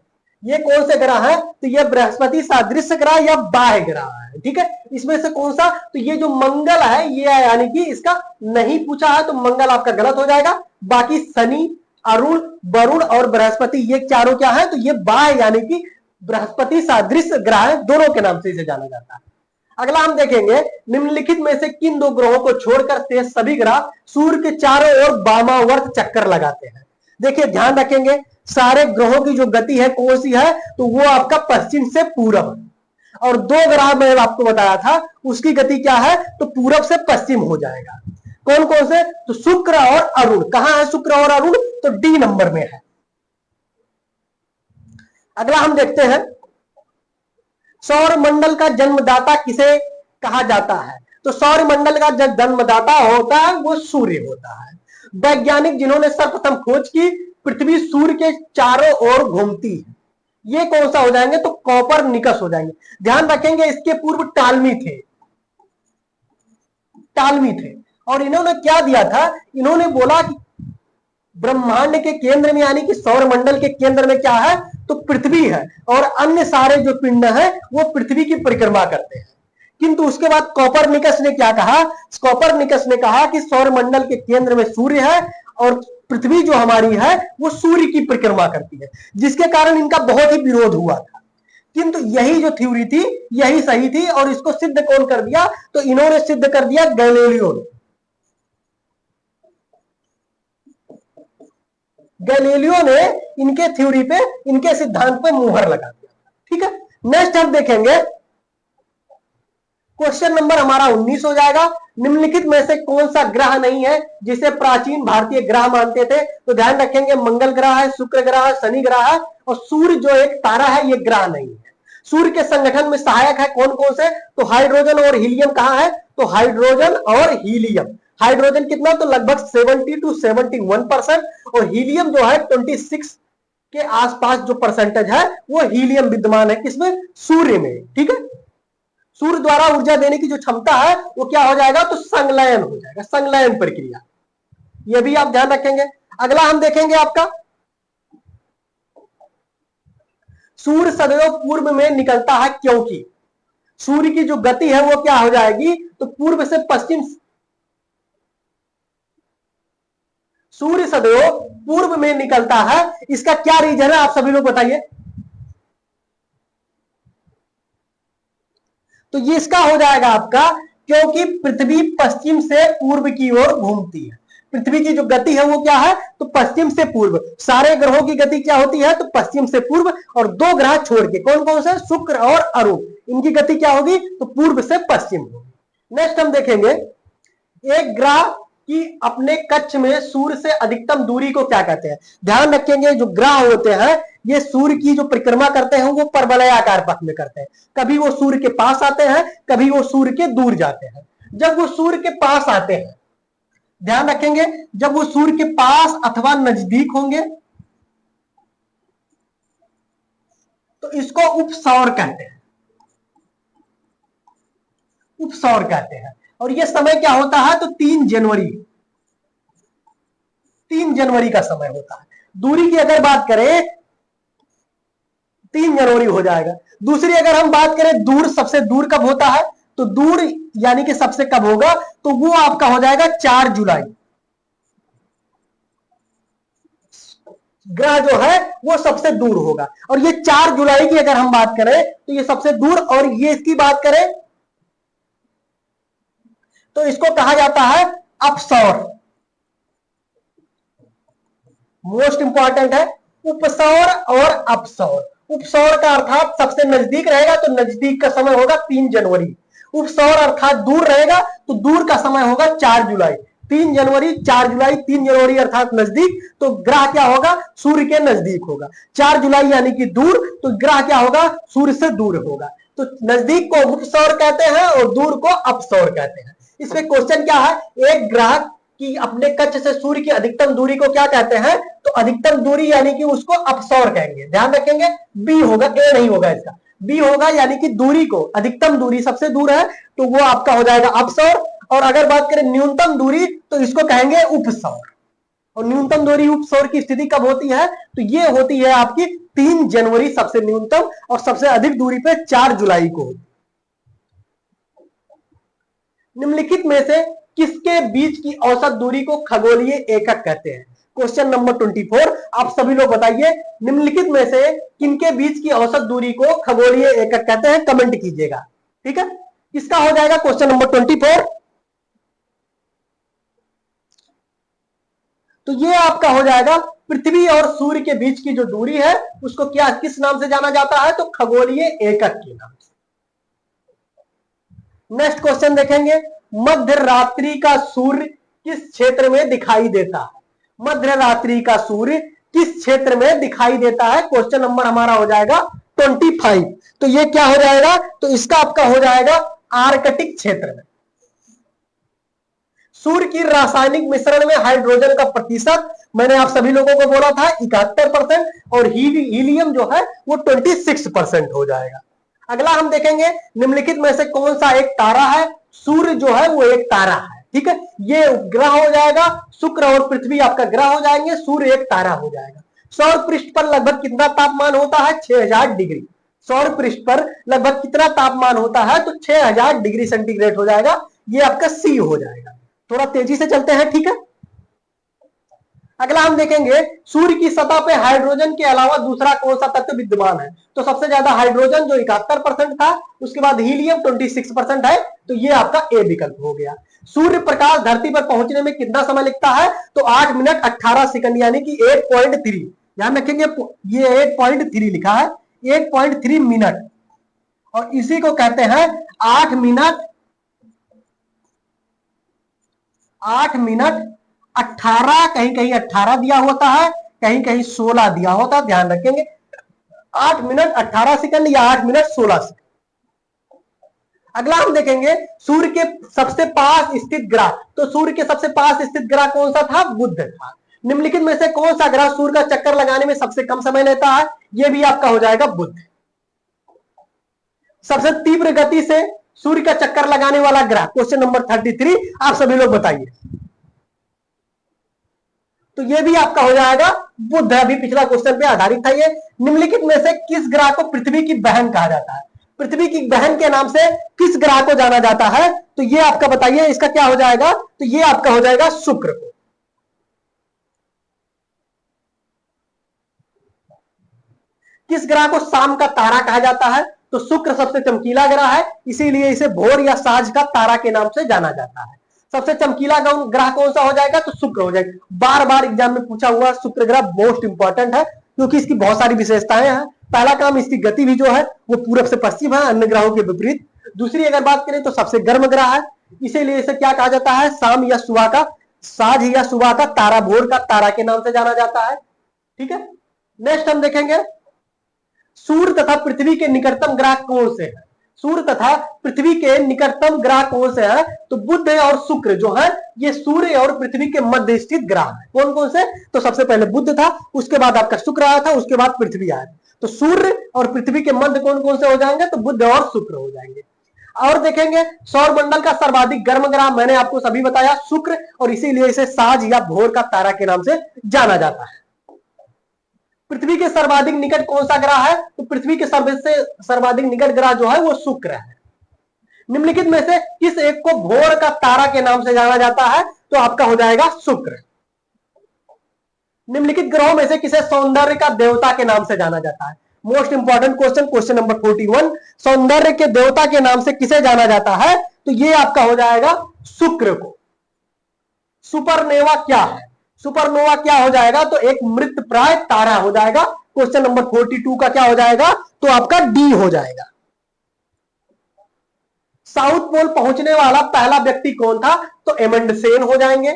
ये कौन से ग्रह है? तो ये बृहस्पति सदृश ग्रह या बाह्य ग्रह है। ठीक है, इसमें से कौन सा? तो ये जो मंगल है ये यानी कि इसका नहीं पूछा है, तो मंगल आपका गलत हो जाएगा। बाकी शनि, अरुण, वरुण और बृहस्पति ये चारों क्या है? तो ये बाह्य यानी कि बृहस्पति सदृश ग्रह है, दोनों के नाम से इसे जाना जाता है। अगला हम देखेंगे, निम्नलिखित में से किन 2 ग्रहों को छोड़कर शेष सभी ग्रह सूर्य के चारों ओर वामावर्त चक्कर लगाते हैं? देखिए ध्यान रखेंगे, सारे ग्रहों की जो गति है कौन सी है? तो वो आपका पश्चिम से पूरब। और दो ग्रह मैं आपको बताया था उसकी गति क्या है, तो पूरब से पश्चिम हो जाएगा। कौन कौन से, तो शुक्र और अरुण। कहां है शुक्र और अरुण, तो डी नंबर में है। अगला हम देखते हैं सौर मंडल का जन्मदाता किसे कहा जाता है, तो सौर मंडल का जो जन्मदाता होता है वो सूर्य होता है। वैज्ञानिक जिन्होंने सर्वप्रथम खोज की, पृथ्वी सूर्य के चारों ओर घूमती है, ये कौन सा हो जाएंगे, तो कॉपरनिकस हो जाएंगे। ध्यान रखेंगे इसके पूर्व टालमी थे, टालमी थे। और इन्होंने क्या दिया था, इन्होंने बोला कि ब्रह्मांड के केंद्र में यानी कि सौर मंडल के केंद्र में क्या है, तो पृथ्वी है और अन्य सारे जो पिंड है वो पृथ्वी की परिक्रमा करते हैं। किंतु उसके बाद कॉपरनिकस ने क्या कहा, कॉपरनिकस ने कहा कि सौर मंडल के केंद्र में सूर्य है और पृथ्वी जो हमारी है वो सूर्य की परिक्रमा करती है, जिसके कारण इनका बहुत ही विरोध हुआ था। किंतु यही जो थ्योरी थी यही सही थी और इसको सिद्ध कौन कर दिया, तो इन्होंने सिद्ध कर दिया गैलीलियो ने। गैलीलियो ने इनके थ्योरी पे, इनके सिद्धांत पे मुहर लगा दिया। ठीक है, नेक्स्ट हम देखेंगे क्वेश्चन नंबर हमारा 19 हो जाएगा। निम्नलिखित में से कौन सा ग्रह नहीं है जिसे प्राचीन भारतीय ग्रह मानते थे, तो ध्यान रखेंगे मंगल ग्रह है, शुक्र ग्रह है, शनि ग्रह है और सूर्य जो एक तारा है ये ग्रह नहीं है। सूर्य के संगठन में सहायक है कौन कौन से, तो हाइड्रोजन और हीलियम कहां है, तो हाइड्रोजन और हीलियम। हाइड्रोजन कितना, तो लगभग 70 to 71% और हीलियम जो है 26 के आसपास जो परसेंटेज है वो हीलियम विद्यमान है किसमें, सूर्य में। ठीक है, सूर्य द्वारा ऊर्जा देने की जो क्षमता है वो क्या हो जाएगा, तो संलयन हो जाएगा, संलयन प्रक्रिया, ये भी आप ध्यान रखेंगे। अगला हम देखेंगे आपका सूर्य सदैव पूर्व में निकलता है क्योंकि सूर्य की जो गति है वो क्या हो जाएगी, तो पूर्व से पश्चिम, सूर्य सदैव पूर्व में निकलता है। इसका क्या रीजन है आप सभी लोग बताइए, तो ये इसका हो जाएगा आपका क्योंकि पृथ्वी पश्चिम से पूर्व की ओर घूमती है। पृथ्वी की जो गति है वो क्या है, तो पश्चिम से पूर्व। सारे ग्रहों की गति क्या होती है, तो पश्चिम से पूर्व और दो ग्रह छोड़ के कौन कौन से, शुक्र और अरुण, इनकी गति क्या होगी, तो पूर्व से पश्चिम होगी। नेक्स्ट हम देखेंगे एक ग्रह कि अपने कक्ष में सूर्य से अधिकतम दूरी को क्या कहते हैं। ध्यान रखेंगे जो ग्रह होते हैं ये सूर्य की जो परिक्रमा करते हैं वो परवलयाकार पथ में करते हैं। कभी वो सूर्य के पास आते हैं, कभी वो सूर्य के दूर जाते हैं। जब वो सूर्य के पास आते हैं, ध्यान रखेंगे जब वो सूर्य के पास अथवा नजदीक होंगे तो इसको उपसौर कहते हैं, उपसौर कहते हैं। और ये समय क्या होता है, तो 3 जनवरी, 3 जनवरी का समय होता है। दूरी की अगर बात करें 3 जनवरी हो जाएगा। दूसरी अगर हम बात करें दूर, सबसे दूर कब होता है, तो दूर यानी कि सबसे कब होगा, तो वो आपका हो जाएगा 4 जुलाई। ग्रह जो है वो सबसे दूर होगा और ये 4 जुलाई की अगर हम बात करें तो ये सबसे दूर, और ये इसकी बात करें तो इसको कहा जाता है अपसौर। मोस्ट इंपॉर्टेंट है उपसौर और अपसौर। उपसौर का अर्थात सबसे नजदीक रहेगा तो नजदीक का समय होगा 3 जनवरी। उपसौर अर्थात दूर रहेगा तो दूर का समय होगा 4 जुलाई। 3 जनवरी 4 जुलाई, 3 जनवरी अर्थात नजदीक, तो ग्रह क्या होगा, सूर्य के नजदीक होगा। 4 जुलाई यानी कि दूर, तो ग्रह क्या होगा, सूर्य से दूर होगा। तो नजदीक को उपसौर कहते हैं और दूर को अपसौर कहते हैं। इसमें क्वेश्चन क्या है, एक ग्रह की अपने कक्ष से सूर्य की अधिकतम दूरी को क्या कहते हैं, तो अधिकतम दूरी यानी कि उसको अपसौर कहेंगे। ध्यान रखेंगे बी होगा, ए नहीं होगा, इसका बी होगा, यानी कि दूरी को, अधिकतम दूरी सबसे दूर है तो वो आपका हो जाएगा अपसौर। और अगर बात करें न्यूनतम दूरी तो इसको कहेंगे उपसौर। और न्यूनतम दूरी उपसौर की स्थिति कब होती है, तो ये होती है आपकी 3 जनवरी सबसे न्यूनतम और सबसे अधिक दूरी पे 4 जुलाई को होती। निम्नलिखित में से किसके बीच की औसत दूरी को खगोलीय एकक कहते हैं। क्वेश्चन नंबर 24, आप सभी लोग बताइए निम्नलिखित में से किनके बीच की औसत दूरी को खगोलीय एकक कहते हैं, कमेंट कीजिएगा। ठीक है, किसका हो जाएगा क्वेश्चन नंबर 24, तो ये आपका हो जाएगा पृथ्वी और सूर्य के बीच की जो दूरी है उसको क्या, किस नाम से जाना जाता है, तो खगोलीय एकक के नाम से। नेक्स्ट क्वेश्चन देखेंगे, मध्य रात्रि का सूर्य किस क्षेत्र में दिखाई देता है? मध्य रात्रि का सूर्य किस क्षेत्र में दिखाई देता है? क्वेश्चन नंबर हमारा हो जाएगा 25। तो ये क्या हो जाएगा? तो इसका आपका हो जाएगा आर्कटिक क्षेत्र में। सूर्य की रासायनिक मिश्रण में हाइड्रोजन का प्रतिशत मैंने आप सभी लोगों को बोला था 71%, और हीलियम जो है वो 26% हो जाएगा। अगला हम देखेंगे, निम्नलिखित में से कौन सा एक तारा है? सूर्य जो है वो एक तारा है, ठीक है। ये उपग्रह हो जाएगा, शुक्र और पृथ्वी आपका ग्रह हो जाएंगे, सूर्य एक तारा हो जाएगा। सौर पृष्ठ पर लगभग कितना तापमान होता है? 6000 डिग्री। सौर पृष्ठ पर लगभग कितना तापमान होता है? तो 6000 डिग्री सेंटीग्रेड हो जाएगा। ये आपका सी हो जाएगा। थोड़ा तेजी से चलते हैं, ठीक है। अगला हम देखेंगे, सूर्य की सतह पे हाइड्रोजन के अलावा दूसरा कौन सा तत्व विद्यमान है? तो सबसे ज्यादा हाइड्रोजन जो 71% था, उसके बाद हीलियम 26% है, तो ये आपका ए विकल्प हो गया। सूर्य प्रकाश धरती पर पहुंचने में कितना समय लगता है? तो 8 मिनट 18 सेकंड, यानी कि 8.3। ध्यान रखेंगे, ये 8.3 लिखा है, 8.3 मिनट, और इसी को कहते हैं 8 मिनट 18, कहीं कहीं 18 दिया होता है, कहीं कहीं 16 दिया होता है, ध्यान रखेंगे। 8 मिनट 18 सेकंड या 8 मिनट 16 सेकंड। अगला हम देखेंगे, सूर्य के सबसे पास स्थित ग्रह। तो सूर्य के सबसे पास स्थित ग्रह कौन सा था? बुध था। निम्नलिखित में से कौन सा ग्रह सूर्य का चक्कर लगाने में सबसे कम समय लेता है? यह भी आपका हो जाएगा बुध। सबसे तीव्र गति से सूर्य का चक्कर लगाने वाला ग्रह, क्वेश्चन नंबर 33, आप सभी लोग बताइए। तो ये भी आपका हो जाएगा बुध। अभी पिछला क्वेश्चन पे आधारित था ये। निम्नलिखित में से किस ग्रह को पृथ्वी की बहन कहा जाता है? पृथ्वी की बहन के नाम से किस ग्रह को जाना जाता है? तो ये आपका बताइए, इसका क्या हो जाएगा? तो ये आपका हो जाएगा शुक्र को। किस ग्रह को शाम का तारा कहा जाता है? तो शुक्र सबसे चमकीला ग्रह है, इसीलिए इसे भोर या साँझ का तारा के नाम से जाना जाता है। सबसे चमकीला ग्रह कौन सा हो जाएगा? तो शुक्र हो जाएगा। बार बार एग्जाम में पूछा हुआ शुक्र ग्रह मोस्ट इंपॉर्टेंट है, क्योंकि इसकी बहुत सारी विशेषताएं हैं। पहला काम, इसकी गति भी जो है वो पूरब से पश्चिम है, अन्य ग्रहों के विपरीत। दूसरी अगर बात करें तो सबसे गर्म ग्रह है, इसीलिए इसे क्या कहा जाता है? शाम या सुबह का, साँझ या सुबह का तारा, भोर का तारा के नाम से जाना जाता है, ठीक है। नेक्स्ट हम देखेंगे, सूर्य तथा पृथ्वी के निकटतम ग्रह कौन से हैं? सूर्य तथा पृथ्वी के निकटतम ग्रह कौन से हैं? तो बुध और शुक्र जो है ये सूर्य और पृथ्वी के मध्य स्थित ग्रह है। कौन कौन से? तो सबसे पहले बुध था, उसके बाद आपका शुक्र आया था, उसके बाद पृथ्वी आया। तो सूर्य और पृथ्वी के मध्य कौन कौन से हो जाएंगे? तो बुध और शुक्र हो जाएंगे। और देखेंगे, सौर मंडल का सर्वाधिक गर्म ग्रह मैंने आपको सभी बताया शुक्र, और इसीलिए इसे साँझ या भोर का तारा के नाम से जाना जाता है। पृथ्वी के सर्वाधिक निकट कौन सा ग्रह है? तो पृथ्वी के सबसे सर्वाधिक निकट ग्रह जो है वो शुक्र है। निम्नलिखित में से किस एक को भोर का तारा के नाम से जाना जाता है? तो आपका हो जाएगा शुक्र। निम्नलिखित ग्रहों में से किसे सौंदर्य का देवता के नाम से जाना जाता है? Most important question, question number 41, सौंदर्य के देवता के नाम से किसे जाना जाता है? तो ये आपका हो जाएगा शुक्र को। सुपरनोवा क्या है? सुपरनोवा क्या हो जाएगा? तो एक मृत प्राय तारा हो जाएगा। क्वेश्चन नंबर 42 का क्या हो जाएगा? तो आपका डी हो जाएगा। साउथ पोल पहुंचने वाला पहला व्यक्ति कौन था? तो एमंडसेन हो जाएंगे।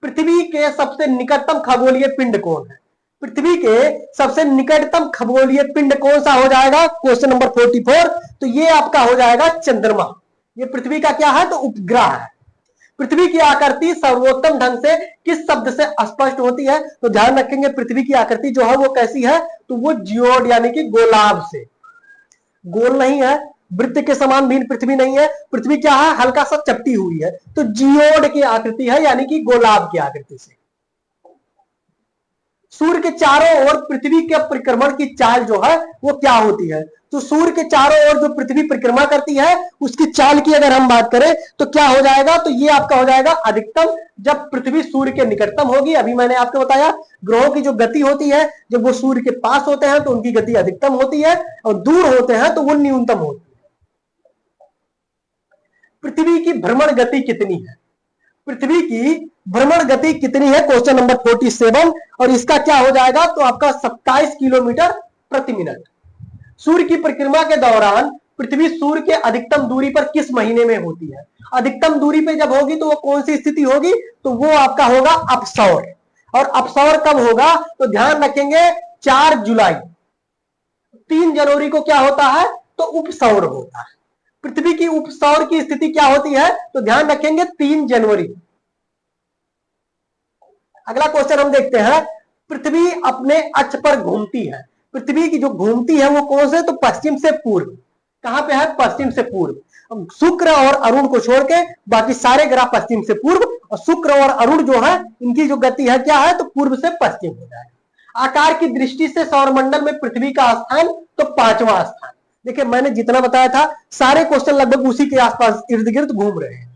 पृथ्वी के सबसे निकटतम खगोलीय पिंड कौन है? पृथ्वी के सबसे निकटतम खगोलीय पिंड कौन सा हो जाएगा? क्वेश्चन नंबर 44, तो ये आपका हो जाएगा चंद्रमा। ये पृथ्वी का क्या है? तो उपग्रह है। पृथ्वी की आकृति सर्वोत्तम ढंग से किस शब्द से स्पष्ट होती है? तो ध्यान रखेंगे, पृथ्वी की आकृति जो है वो कैसी है? तो वो जियोड यानी कि गोलाब से। गोल नहीं है, वृत्त के समान भी पृथ्वी नहीं है। पृथ्वी क्या है? हल्का सा चपटी हुई है, तो जियोड की आकृति है, यानी कि गोलाब की आकृति से। सूर्य के चारों ओर पृथ्वी के परिक्रमण की चाल जो है वो क्या होती है? तो सूर्य के चारों ओर जो पृथ्वी परिक्रमा करती है उसकी चाल की अगर हम बात करें तो क्या हो जाएगा? तो ये आपका हो जाएगा अधिकतम जब पृथ्वी सूर्य के निकटतम होगी। अभी मैंने आपको बताया ग्रहों की जो गति होती है, जब वो सूर्य के पास होते हैं तो उनकी गति अधिकतम होती है, और दूर होते हैं तो वो न्यूनतम होती है। पृथ्वी की भ्रमण गति कितनी है? पृथ्वी की भ्रमण गति कितनी है? क्वेश्चन नंबर 47, और इसका क्या हो जाएगा? तो आपका 27 किलोमीटर प्रति मिनट। सूर्य की परिक्रमा के दौरान पृथ्वी सूर्य के अधिकतम दूरी पर किस महीने में होती है? अधिकतम दूरी पे जब होगी तो वो कौन सी स्थिति होगी? तो वो आपका होगा अपसौर। और अपसौर कब होगा? तो ध्यान रखेंगे 4 जुलाई। 3 जनवरी को क्या होता है? तो उपसौर होता है। पृथ्वी की उपसौर की स्थिति क्या होती है? तो ध्यान रखेंगे 3 जनवरी। अगला क्वेश्चन हम देखते हैं, पृथ्वी अपने अक्ष पर घूमती है। पृथ्वी की जो घूमती है वो कौन से? तो पश्चिम से पूर्व। कहां पे है? पश्चिम से पूर्व। शुक्र और अरुण को छोड़ के बाकी सारे ग्रह पश्चिम से पूर्व, और शुक्र और अरुण जो है इनकी जो गति है क्या है? तो पूर्व से पश्चिम हो जाएगा। आकार की दृष्टि से सौरमंडल में पृथ्वी का स्थान तो 5वां स्थान। देखिए मैंने जितना बताया था सारे क्वेश्चन लगभग उसी के आसपास इर्द गिर्द घूम रहे हैं।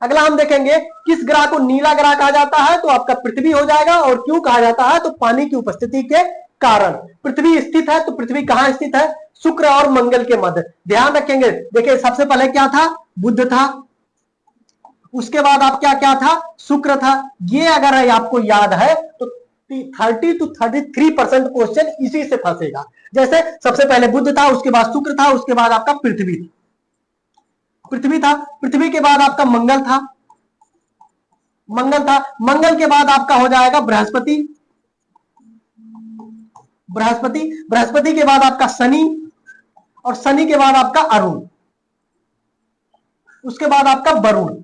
अगला हम देखेंगे किस ग्रह को नीला ग्रह कहा जाता है? तो आपका पृथ्वी हो जाएगा। और क्यों कहा जाता है? तो पानी की उपस्थिति के कारण। पृथ्वी स्थित है, तो पृथ्वी कहां स्थित है? शुक्र और मंगल के मध्य। ध्यान रखेंगे, देखिए सबसे पहले क्या था? बुध था, उसके बाद आप क्या क्या था? शुक्र था। ये अगर आपको याद है तो 30 to 33% क्वेश्चन इसी से फंसेगा। जैसे सबसे पहले बुध था, उसके बाद शुक्र था, उसके बाद आपका पृथ्वी था, पृथ्वी के बाद आपका मंगल था, मंगल के बाद आपका हो जाएगा बृहस्पति, बृहस्पति के बाद आपका शनि, और शनि के बाद आपका अरुण, उसके बाद आपका वरुण।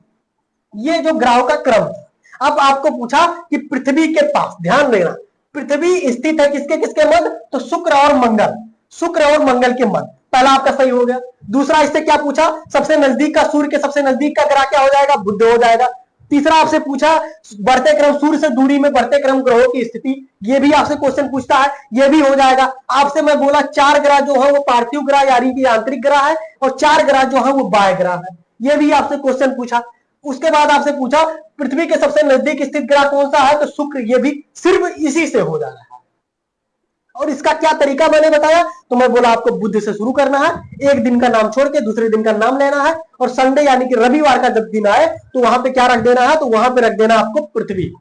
ये जो ग्रहों का क्रम था। अब आपको पूछा कि पृथ्वी के पास, ध्यान देना, पृथ्वी स्थित है किसके किसके मध्य? तो शुक्र और मंगल के मध्य। पहला आपका सही हो गया। दूसरा इससे क्या पूछा? सबसे नजदीक का, सूर्य के सबसे नजदीक का ग्रह क्या हो जाएगा? बुध हो जाएगा। तीसरा आपसे पूछा बढ़ते क्रम, सूर्य से दूरी में बढ़ते क्रम ग्रहों की स्थिति, ये भी आपसे क्वेश्चन पूछता है, ये भी हो जाएगा। आपसे मैं बोला 4 ग्रह जो है वो पार्थिव ग्रह यानी कि आंतरिक ग्रह है, और 4 ग्रह जो है वो बाह्य ग्रह है, ये भी आपसे क्वेश्चन पूछा। उसके बाद आपसे पूछा पृथ्वी के सबसे नजदीक स्थित ग्रह कौन सा है? तो शुक्र, ये भी सिर्फ इसी से हो जा रहा है। और इसका क्या तरीका मैंने बताया? तो मैं बोला आपको बुध से शुरू करना है, एक दिन का नाम छोड़ के दूसरे दिन का नाम लेना है, और संडे यानी कि रविवार का जब दिन आए तो वहां पे क्या रख देना है? तो वहां पे रख देना आपको पृथ्वी।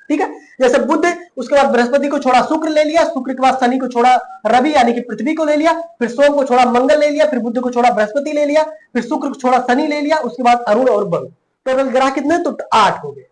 ठीक है, जैसे बुध, उसके बाद बृहस्पति को छोड़ा शुक्र ले लिया, शुक्र के बाद शनि को छोड़ा रवि यानी कि पृथ्वी को ले लिया, फिर सोम को छोड़ा मंगल ले लिया, फिर बुध को छोड़ा बृहस्पति ले लिया, फिर शुक्र को छोड़ा शनि ले लिया, उसके बाद अरुण और वरुण। टोटल ग्रह कितने? तो 8 हो गए।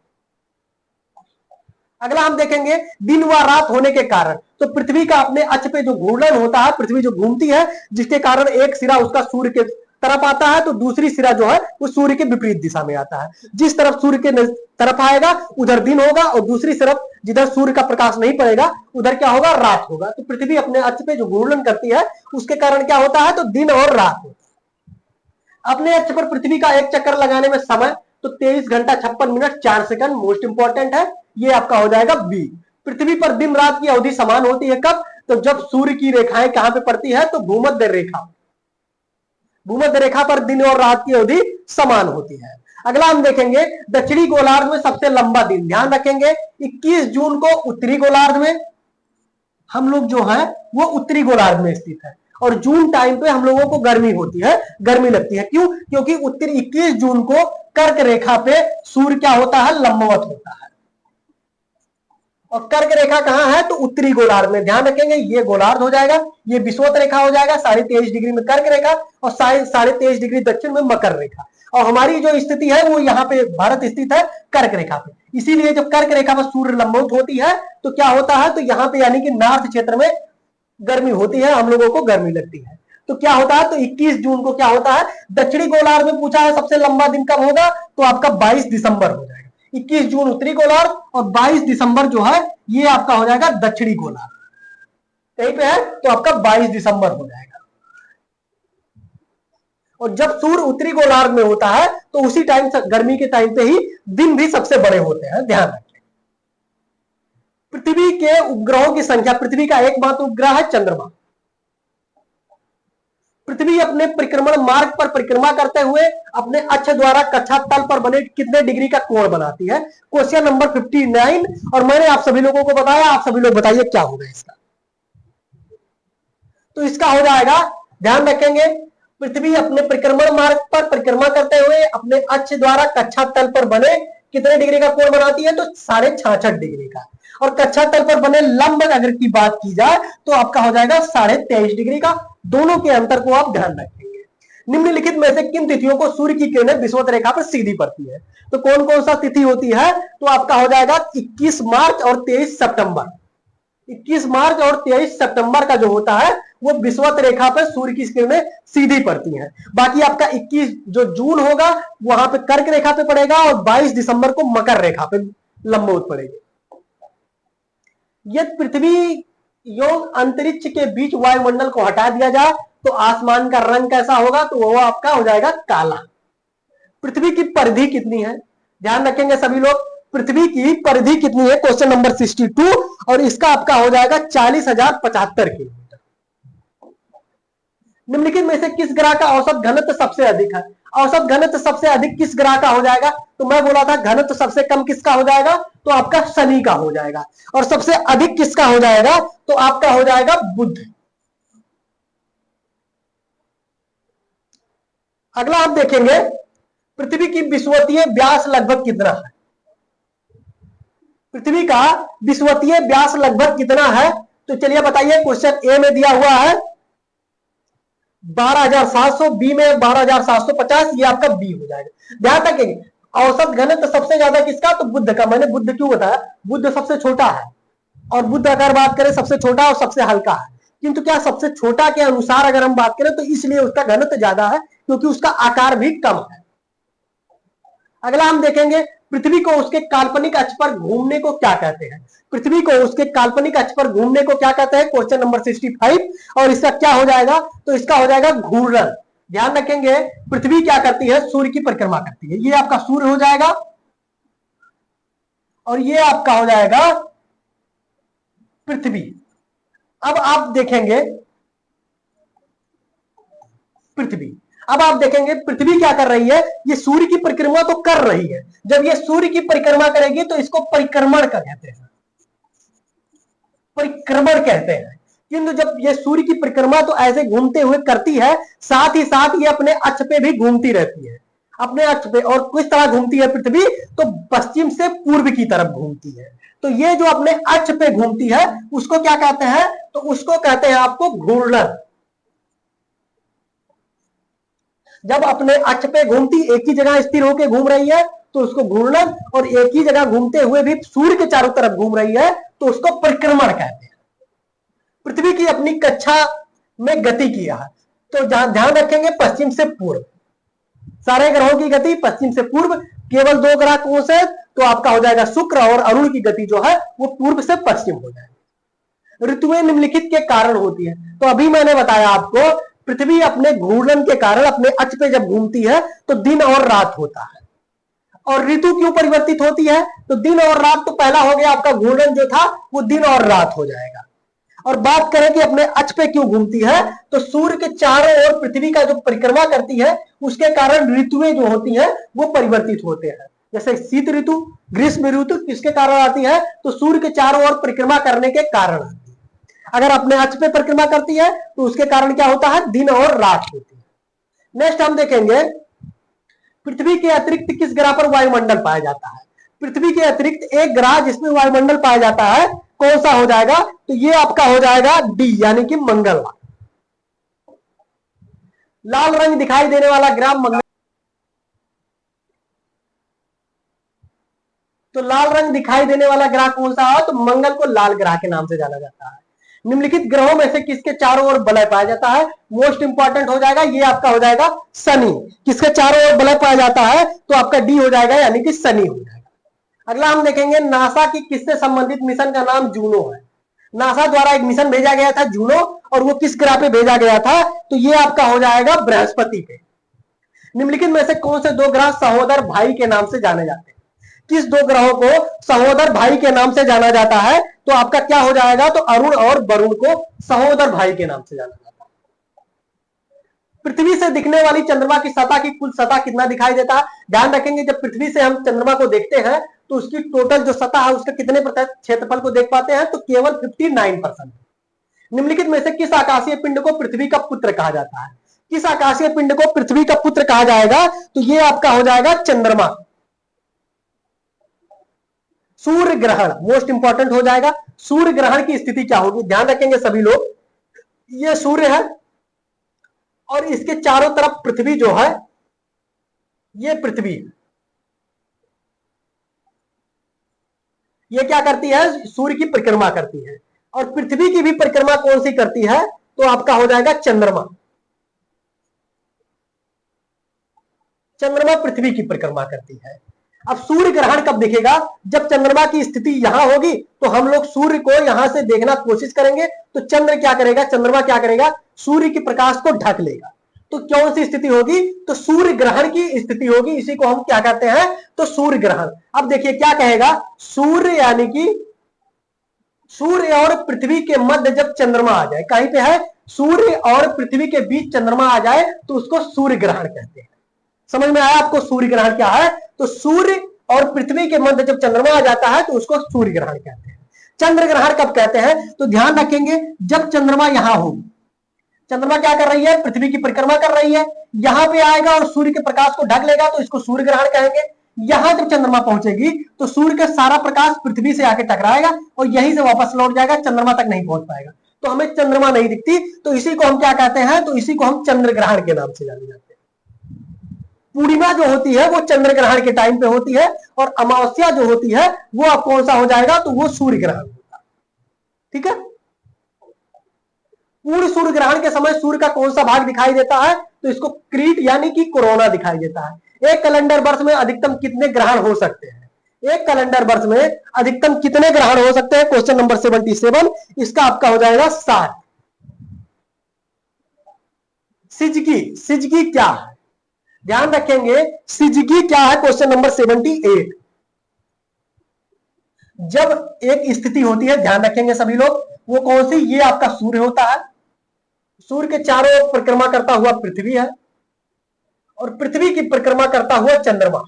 अगला हम देखेंगे दिन व रात होने के कारण। तो पृथ्वी का अपने अक्ष पे जो घूर्णन होता है, पृथ्वी जो घूमती है, जिसके कारण एक सिरा उसका सूर्य के तरफ आता है तो दूसरी सिरा जो है वो सूर्य के विपरीत दिशा में आता है। जिस तरफ सूर्य के तरफ आएगा उधर दिन होगा, और दूसरी तरफ जिधर सूर्य का प्रकाश नहीं पड़ेगा उधर क्या होगा? रात होगा। तो पृथ्वी अपने अक्ष पे जो घूर्णन करती है उसके कारण क्या होता है? तो दिन और रात होता है। अपने अक्ष पर पृथ्वी का एक चक्कर लगाने में समय तो 23 घंटा 56 मिनट 4 सेकंड। मोस्ट इंपॉर्टेंट है, ये आपका हो जाएगा बी। पृथ्वी पर दिन रात की अवधि समान होती है कब? तो जब सूर्य की रेखाएं कहां पे पड़ती है? तो भूमध्य रेखा पर दिन और रात की अवधि समान होती है। अगला हम देखेंगे दक्षिणी गोलार्ध में सबसे लंबा दिन। ध्यान रखेंगे 21 जून को उत्तरी गोलार्ध में, हम लोग जो है वो उत्तरी गोलार्ध में स्थित है, और जून टाइम पे हम लोगों को गर्मी होती है, गर्मी लगती है। क्यों? क्योंकि उत्तरी 21 जून को कर्क रेखा पे सूर्य क्या होता है? लंबवत होता है। और कर्क रेखा कहां है? तो उत्तरी गोलार्ध में। ध्यान रखेंगे ये गोलार्ध हो जाएगा, ये विषुवत रेखा हो जाएगा 23.5 डिग्री में कर्क रेखा, और 23.5 डिग्री दक्षिण में मकर रेखा। और हमारी जो स्थिति है वो यहाँ पे भारत स्थित है कर्क रेखा पे। इसीलिए जब कर्क रेखा पर सूर्य लंबवत होती है तो क्या होता है? तो यहाँ पे यानी कि नॉर्थ क्षेत्र में गर्मी होती है, हम लोगों को गर्मी लगती है। तो क्या होता है? तो 21 जून को क्या होता है? दक्षिणी गोलार्ध में पूछा है सबसे लंबा दिन कब होगा? तो आपका 22 दिसंबर हो जाएगा। 21 जून उत्तरी गोलार्ध और 22 दिसंबर जो है ये आपका हो जाएगा दक्षिणी गोलार्ध। कहीं पे है तो आपका 22 दिसंबर हो जाएगा। और जब सूर्य उत्तरी गोलार्ध में होता है तो उसी टाइम, गर्मी के टाइम पे ही दिन भी सबसे बड़े होते हैं। ध्यान रखें। पृथ्वी के उपग्रहों की संख्या, पृथ्वी का एकमात्र उपग्रह है चंद्रमा। पृथ्वी अपने परिक्रमण मार्ग पर परिक्रमा करते हुए अपने अक्ष द्वारा कक्षा तल पर बने कितने डिग्री का कोण बनाती है? Question number 59। और मैंने आप सभी लोगों को बताया, आप सभी लोग बताइए क्या होगा इसका। तो इसका हो जाएगा, ध्यान रखेंगे, पृथ्वी अपने परिक्रमण मार्ग पर परिक्रमा करते हुए अपने अक्ष द्वारा कक्षा तल पर बने कितने डिग्री का कोण बनाती है? तो 66.5 डिग्री का। और कक्षा तल पर बने लंब अगर की बात की जाए तो आपका हो जाएगा 23.5 डिग्री का। दोनों के अंतर को आप ध्यान रखेंगे। निम्नलिखित में से किन तिथियों को सूर्य की किरणें विषुवत रेखा पर सीधी पड़ती है? तो कौन कौन सा तिथि होती है? तो आपका हो जाएगा 21 मार्च और 23 सितंबर। 21 मार्च और 23 सितंबर का जो होता है वो विषुवत रेखा पर सूर्य की किरणें सीधी पड़ती हैं। बाकी आपका 21 जो जून होगा वहां पे कर्क रेखा पे पड़ेगा और 22 दिसंबर को मकर रेखा पे लंबवत पड़ेगी। यदि पृथ्वी एवं अंतरिक्ष के बीच वायुमंडल को हटा दिया जाए तो आसमान का रंग कैसा होगा? तो वो आपका हो जाएगा काला। पृथ्वी की परिधि कितनी है? ध्यान रखेंगे सभी लोग, पृथ्वी की परिधि कितनी है? क्वेश्चन नंबर 62 और इसका आपका हो जाएगा 40,075 किलोमीटर। निम्नलिखित में से किस ग्रह का औसत घनत्व सबसे अधिक है? औसत घनत्व सबसे अधिक किस ग्रह का हो जाएगा? तो मैं बोला था घनत्व सबसे कम किसका हो जाएगा? तो आपका शनि का हो जाएगा। और सबसे अधिक किसका हो जाएगा? तो आपका हो जाएगा बुध। अगला आप देखेंगे पृथ्वी की विषुवतीय व्यास लगभग कितना है? पृथ्वी का विषुवतीय व्यास लगभग कितना है? तो चलिए बताइए। क्वेश्चन ए में दिया हुआ है 12,700, बी में 12,750, ये आपका बी हो जाएगा। ध्यान रखेंगे औसत घनत्व सबसे ज्यादा किसका? तो बुध का। मैंने बुध क्यों बताया? बुध सबसे छोटा है और बुध अगर बात करें सबसे छोटा और सबसे हल्का है, किंतु क्या सबसे छोटा के अनुसार अगर हम बात करें तो इसलिए उसका घनत्व ज्यादा है क्योंकि उसका आकार भी कम है। अगला हम देखेंगे पृथ्वी को उसके काल्पनिक अक्ष पर घूमने को क्या कहते हैं? पृथ्वी को उसके काल्पनिक अक्ष पर घूमने को क्या कहते हैं? क्वेश्चन नंबर 65 और इसका क्या हो जाएगा? तो इसका हो जाएगा घूर्णन। ध्यान रखेंगे पृथ्वी क्या करती है? सूर्य की परिक्रमा करती है। ये आपका सूर्य हो जाएगा और ये आपका हो जाएगा पृथ्वी। अब आप देखेंगे पृथ्वी, अब आप देखेंगे पृथ्वी क्या कर रही है? ये सूर्य की परिक्रमा तो कर रही है। जब ये सूर्य की परिक्रमा करेगी तो इसको परिक्रमण का कहते हैं, परिक्रमण कहते हैं। किंतु जब ये सूर्य की परिक्रमा तो ऐसे घूमते हुए करती है, साथ ही साथ ये अपने अक्ष पे भी घूमती रहती है, अपने अक्ष पे। और किस तरह घूमती है पृथ्वी? तो पश्चिम से पूर्व की तरफ घूमती है। तो ये जो अपने अक्ष पे घूमती है उसको क्या कहते हैं? तो उसको कहते हैं आपको घूर्णन। जब अपने अक्ष पे घूमती, एक ही जगह स्थिर होकर घूम रही है तो उसको घूर्णन, और एक ही जगह घूमते हुए भी सूर्य के चारों तरफ घूम रही है तो उसको परिक्रमण कहते हैं। पृथ्वी की अपनी कक्षा में गति किया है तो ध्यान रखेंगे पश्चिम से पूर्व। सारे ग्रहों की गति पश्चिम से पूर्व, केवल 2 ग्रह कौन से? तो आपका हो जाएगा शुक्र और अरुण की गति जो है वो पूर्व से पश्चिम हो जाएगी। ऋतुएं निम्नलिखित के कारण होती है। तो अभी मैंने बताया आपको पृथ्वी अपने घूर्णन के कारण अपने अक्ष पे जब घूमती है तो दिन और रात होता है। और ऋतु क्यों परिवर्तित होती है? तो दिन और रात तो पहला हो गया आपका घूर्णन जो था वो दिन और रात हो जाएगा। और बात करें कि अपने अक्ष पे क्यों घूमती है, तो सूर्य के चारों ओर पृथ्वी का जो परिक्रमा करती है उसके कारण ऋतुएं जो होती हैं वो परिवर्तित होते हैं। जैसे शीत ऋतु, ग्रीष्म ऋतु किसके कारण आती है? तो सूर्य के चारों ओर परिक्रमा करने के कारण आती है। अगर अपने अक्ष पे परिक्रमा करती है तो उसके कारण क्या होता है? दिन और रात होती है। नेक्स्ट हम देखेंगे पृथ्वी के अतिरिक्त किस ग्रह पर वायुमंडल पाया जाता है? पृथ्वी के अतिरिक्त एक ग्रह जिसमें वायुमंडल पाया जाता है कौन सा हो जाएगा? तो ये आपका हो जाएगा डी, यानी कि मंगल। लाल रंग दिखाई देने वाला ग्रह मंगल। तो लाल रंग दिखाई देने वाला ग्रह कौन सा है? तो मंगल को लाल ग्रह के नाम से जाना जाता है। निम्नलिखित ग्रहों में से किसके चारों ओर वलय पाया जाता है? मोस्ट इंपॉर्टेंट हो जाएगा, ये आपका हो जाएगा शनि। किसके चारों ओर वलय पाया जाता है? तो आपका डी हो जाएगा, यानी कि शनि हो जाएगा। अगला हम देखेंगे नासा की किससे संबंधित मिशन का नाम जूनो है। नासा द्वारा एक मिशन भेजा गया था जूनो, और वो किस ग्रह पे भेजा गया था? तो ये आपका हो जाएगा बृहस्पति पे। निम्नलिखित में से कौन से 2 ग्रह सहोदर भाई के नाम से जाने जाते हैं? किस 2 ग्रहों को सहोदर भाई के नाम से जाना जाता है? तो आपका क्या हो जाएगा? तो अरुण और वरुण को सहोदर भाई के नाम से जाना जाता है। पृथ्वी से दिखने वाली चंद्रमा की सतह की कुल सतह कितना दिखाई देता है? ध्यान रखेंगे जब पृथ्वी से हम चंद्रमा को देखते हैं तो उसकी टोटल जो सतह है उसका कितने प्रतिशत क्षेत्रफल को देख पाते हैं? तो केवल 59%। निम्नलिखित में से किस आकाशीय पिंड को पृथ्वी का पुत्र कहा जाता है? किस आकाशीय पिंड को पृथ्वी का पुत्र कहा जाएगा? तो ये आपका हो जाएगा चंद्रमा। सूर्य ग्रहण मोस्ट इंपॉर्टेंट हो जाएगा। सूर्य ग्रहण की स्थिति क्या होगी, ध्यान रखेंगे सभी लोग। ये सूर्य है और इसके चारों तरफ पृथ्वी जो है, ये पृथ्वी है। ये क्या करती है, सूर्य की परिक्रमा करती है। और पृथ्वी की भी परिक्रमा कौन सी करती है, तो आपका हो जाएगा चंद्रमा। चंद्रमा पृथ्वी की परिक्रमा करती है। अब सूर्य ग्रहण कब दिखेगा, जब चंद्रमा की स्थिति यहां होगी तो हम लोग सूर्य को यहां से देखना कोशिश करेंगे, तो चंद्र क्या करेगा, चंद्रमा क्या करेगा, सूर्य के प्रकाश को ढक लेगा। तो कौन सी स्थिति होगी, तो सूर्य ग्रहण की स्थिति होगी। इसी को हम क्या कहते हैं, तो सूर्य ग्रहण। अब देखिए क्या कहेगा, सूर्य यानी कि सूर्य और पृथ्वी के मध्य जब चंद्रमा आ जाए, कहीं पे है, सूर्य और पृथ्वी के बीच चंद्रमा आ जाए तो उसको सूर्य ग्रहण कहते हैं। समझ में आया आपको सूर्य ग्रहण क्या है, तो सूर्य और पृथ्वी के मध्य जब चंद्रमा आ जाता है तो उसको सूर्य ग्रहण कहते हैं। चंद्र ग्रहण कब कहते हैं, तो ध्यान रखेंगे जब चंद्रमा यहां होगी, चंद्रमा क्या कर रही है, पृथ्वी की परिक्रमा कर रही है, यहां पे आएगा और सूर्य के प्रकाश को ढक लेगा तो इसको सूर्य ग्रहण कहेंगे। यहां जब चंद्रमा पहुंचेगी तो सूर्य का सारा प्रकाश पृथ्वी से आके टकराएगा और यहीं से वापस लौट जाएगा, चंद्रमा तक नहीं पहुंच पाएगा, तो हमें चंद्रमा नहीं दिखती। तो इसी को हम क्या कहते हैं, तो इसी को हम चंद्र ग्रहण के नाम से जाने जाते हैं। पूर्णिमा जो होती है वो चंद्र ग्रहण के टाइम पे होती है, और अमावस्या जो होती है वो अब कौन सा हो जाएगा, तो वो सूर्य ग्रहण होगा। ठीक है, पूर्ण सूर्य ग्रहण के समय सूर्य का कौन सा भाग दिखाई देता है, तो इसको क्रीट यानी कि कोरोना दिखाई देता है। एक कैलेंडर वर्ष में अधिकतम कितने ग्रहण हो सकते हैं, एक कैलेंडर वर्ष में अधिकतम कितने ग्रहण हो सकते हैं, क्वेश्चन नंबर 77, इसका आपका हो जाएगा 7। सिजगी, सिजगी क्या है, ध्यान रखेंगे सिजगी क्या है, क्वेश्चन नंबर 78। जब एक स्थिति होती है, ध्यान रखेंगे सभी लोग, वो कौन सी, ये आपका सूर्य होता है, सूर्य के चारों ओर परिक्रमा करता हुआ पृथ्वी है, और पृथ्वी की परिक्रमा करता हुआ चंद्रमा।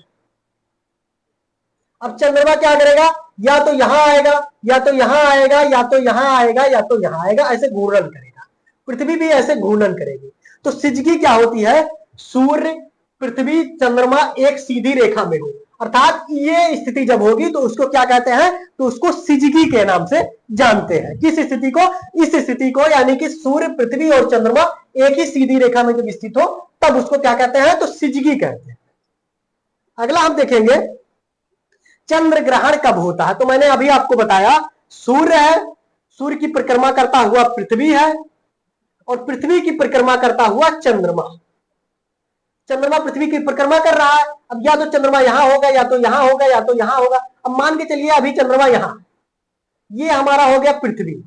अब चंद्रमा क्या करेगा, या तो यहां आएगा, या तो यहां आएगा, या तो यहां आएगा, या तो यहां आएगा, ऐसे घूर्णन करेगा। पृथ्वी भी ऐसे घूर्णन करेगी। तो सिजगी क्या होती है, सूर्य पृथ्वी चंद्रमा एक सीधी रेखा में हो, अर्थात ये स्थिति जब होगी तो उसको क्या कहते हैं, तो उसको सिजगी के नाम से जानते हैं। किस स्थिति को, इस स्थिति को, यानी कि सूर्य पृथ्वी और चंद्रमा एक ही सीधी रेखा में जब स्थित हो तब उसको क्या कहते हैं, तो सिजगी कहते हैं। अगला हम देखेंगे चंद्र ग्रहण कब होता है। तो मैंने अभी आपको बताया सूर्य है, सूर्य की परिक्रमा करता हुआ पृथ्वी है, और पृथ्वी की परिक्रमा करता हुआ चंद्रमा। चंद्रमा पृथ्वी की परिक्रमा कर रहा है, अब या तो चंद्रमा यहां होगा, या तो यहां होगा, या तो यहां होगा। अब मान के चलिए अभी चंद्रमा यहां, ये हमारा हो गया पृथ्वी,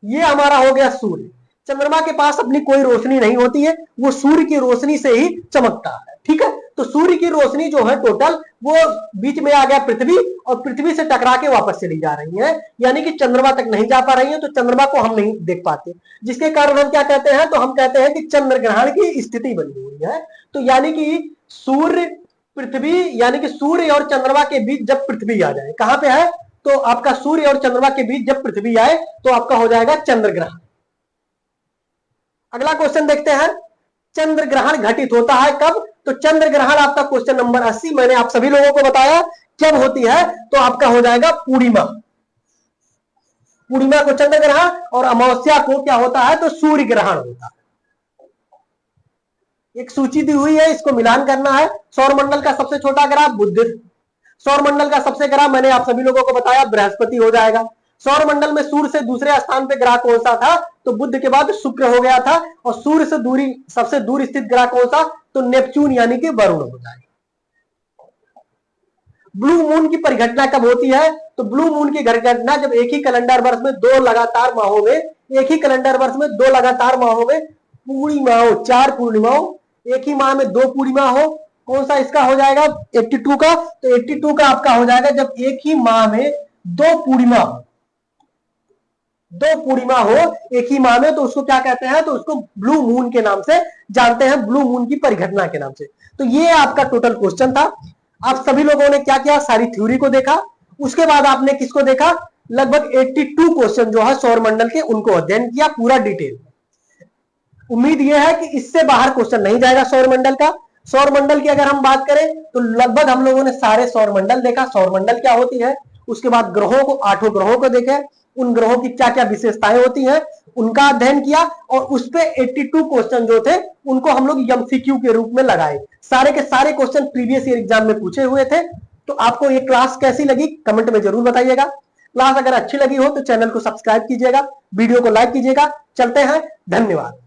ये हमारा हो गया सूर्य। चंद्रमा के पास अपनी कोई रोशनी नहीं होती है, वो सूर्य की रोशनी से ही चमकता है। ठीक है, तो सूर्य की रोशनी जो है टोटल वो बीच में आ गया पृथ्वी, और पृथ्वी से टकरा के वापस चली जा रही है, यानी कि चंद्रमा तक नहीं जा पा रही है, तो चंद्रमा को हम नहीं देख पाते, जिसके कारण हम क्या कहते हैं, तो हम कहते हैं कि चंद्र ग्रहण की स्थिति बनी हुई है। तो यानी कि सूर्य पृथ्वी, यानी कि सूर्य और चंद्रमा के बीच जब पृथ्वी आ जाए, कहां पे है, तो आपका सूर्य और चंद्रमा के बीच जब पृथ्वी आए तो आपका हो जाएगा चंद्र ग्रहण। अगला क्वेश्चन देखते हैं, चंद्र ग्रहण घटित होता है कब, तो चंद्र ग्रहण आपका क्वेश्चन नंबर 80 मैंने आप सभी लोगों को बताया कब होती है, तो आपका हो जाएगा पूर्णिमा। पूर्णिमा को चंद्र ग्रहण, और अमावस्या को क्या होता है, तो सूर्य ग्रहण होता है। एक सूची दी हुई है, इसको मिलान करना है। सौरमंडल का सबसे छोटा ग्रह बुध, सौरमंडल का सबसे ग्रह मैंने आप सभी लोगों को बताया बृहस्पति हो जाएगा। सौरमंडल में सूर्य से दूसरे स्थान पे ग्रह कौन सा था, तो बुध के बाद शुक्र हो गया था, और सूर्य से दूरी सबसे दूर स्थित ग्रह कौन सा, तो नेपच्यून यानी कि वरुण हो जाएगा। ब्लू मून की परिघटना कब होती है, तो ब्लू मून की घटना जब एक ही कैलेंडर वर्ष में दो लगातार माहों में, एक ही कैलेंडर वर्ष में दो लगातार माहों में पूर्णिमाओं, 4 पूर्णिमाओं, एक ही माह में 2 पूर्णिमा हो। कौन सा इसका हो जाएगा, 82 का, तो 82 का आपका हो जाएगा जब एक ही माह में 2 पूर्णिमा हो, 2 पूर्णिमा हो एक ही माह में, तो उसको क्या कहते हैं, तो उसको ब्लू मून के नाम से जानते हैं, ब्लू मून की परिघटना के नाम से। तो ये आपका टोटल क्वेश्चन था। आप सभी लोगों ने क्या किया, सारी थ्योरी को देखा, उसके बाद आपने किसको देखा, लगभग 82 क्वेश्चन जो है सौरमंडल के, उनको अध्ययन किया पूरा डिटेल। उम्मीद यह है कि इससे बाहर क्वेश्चन नहीं जाएगा सौरमंडल का। सौरमंडल की अगर हम बात करें तो लगभग हम लोगों ने सारे सौरमंडल देखा, सौरमंडल क्या होती है, उसके बाद ग्रहों को, 8 ग्रहों को देखे, उन ग्रहों की क्या क्या विशेषताएं होती हैं उनका अध्ययन किया, और उस पे 82 क्वेश्चन जो थे उनको हम लोग एमसीक्यू के रूप में लगाए। सारे के सारे क्वेश्चन प्रीवियस ईयर एग्जाम में पूछे हुए थे। तो आपको ये क्लास कैसी लगी कमेंट में जरूर बताइएगा। क्लास अगर अच्छी लगी हो तो चैनल को सब्सक्राइब कीजिएगा, वीडियो को लाइक कीजिएगा। चलते हैं, धन्यवाद।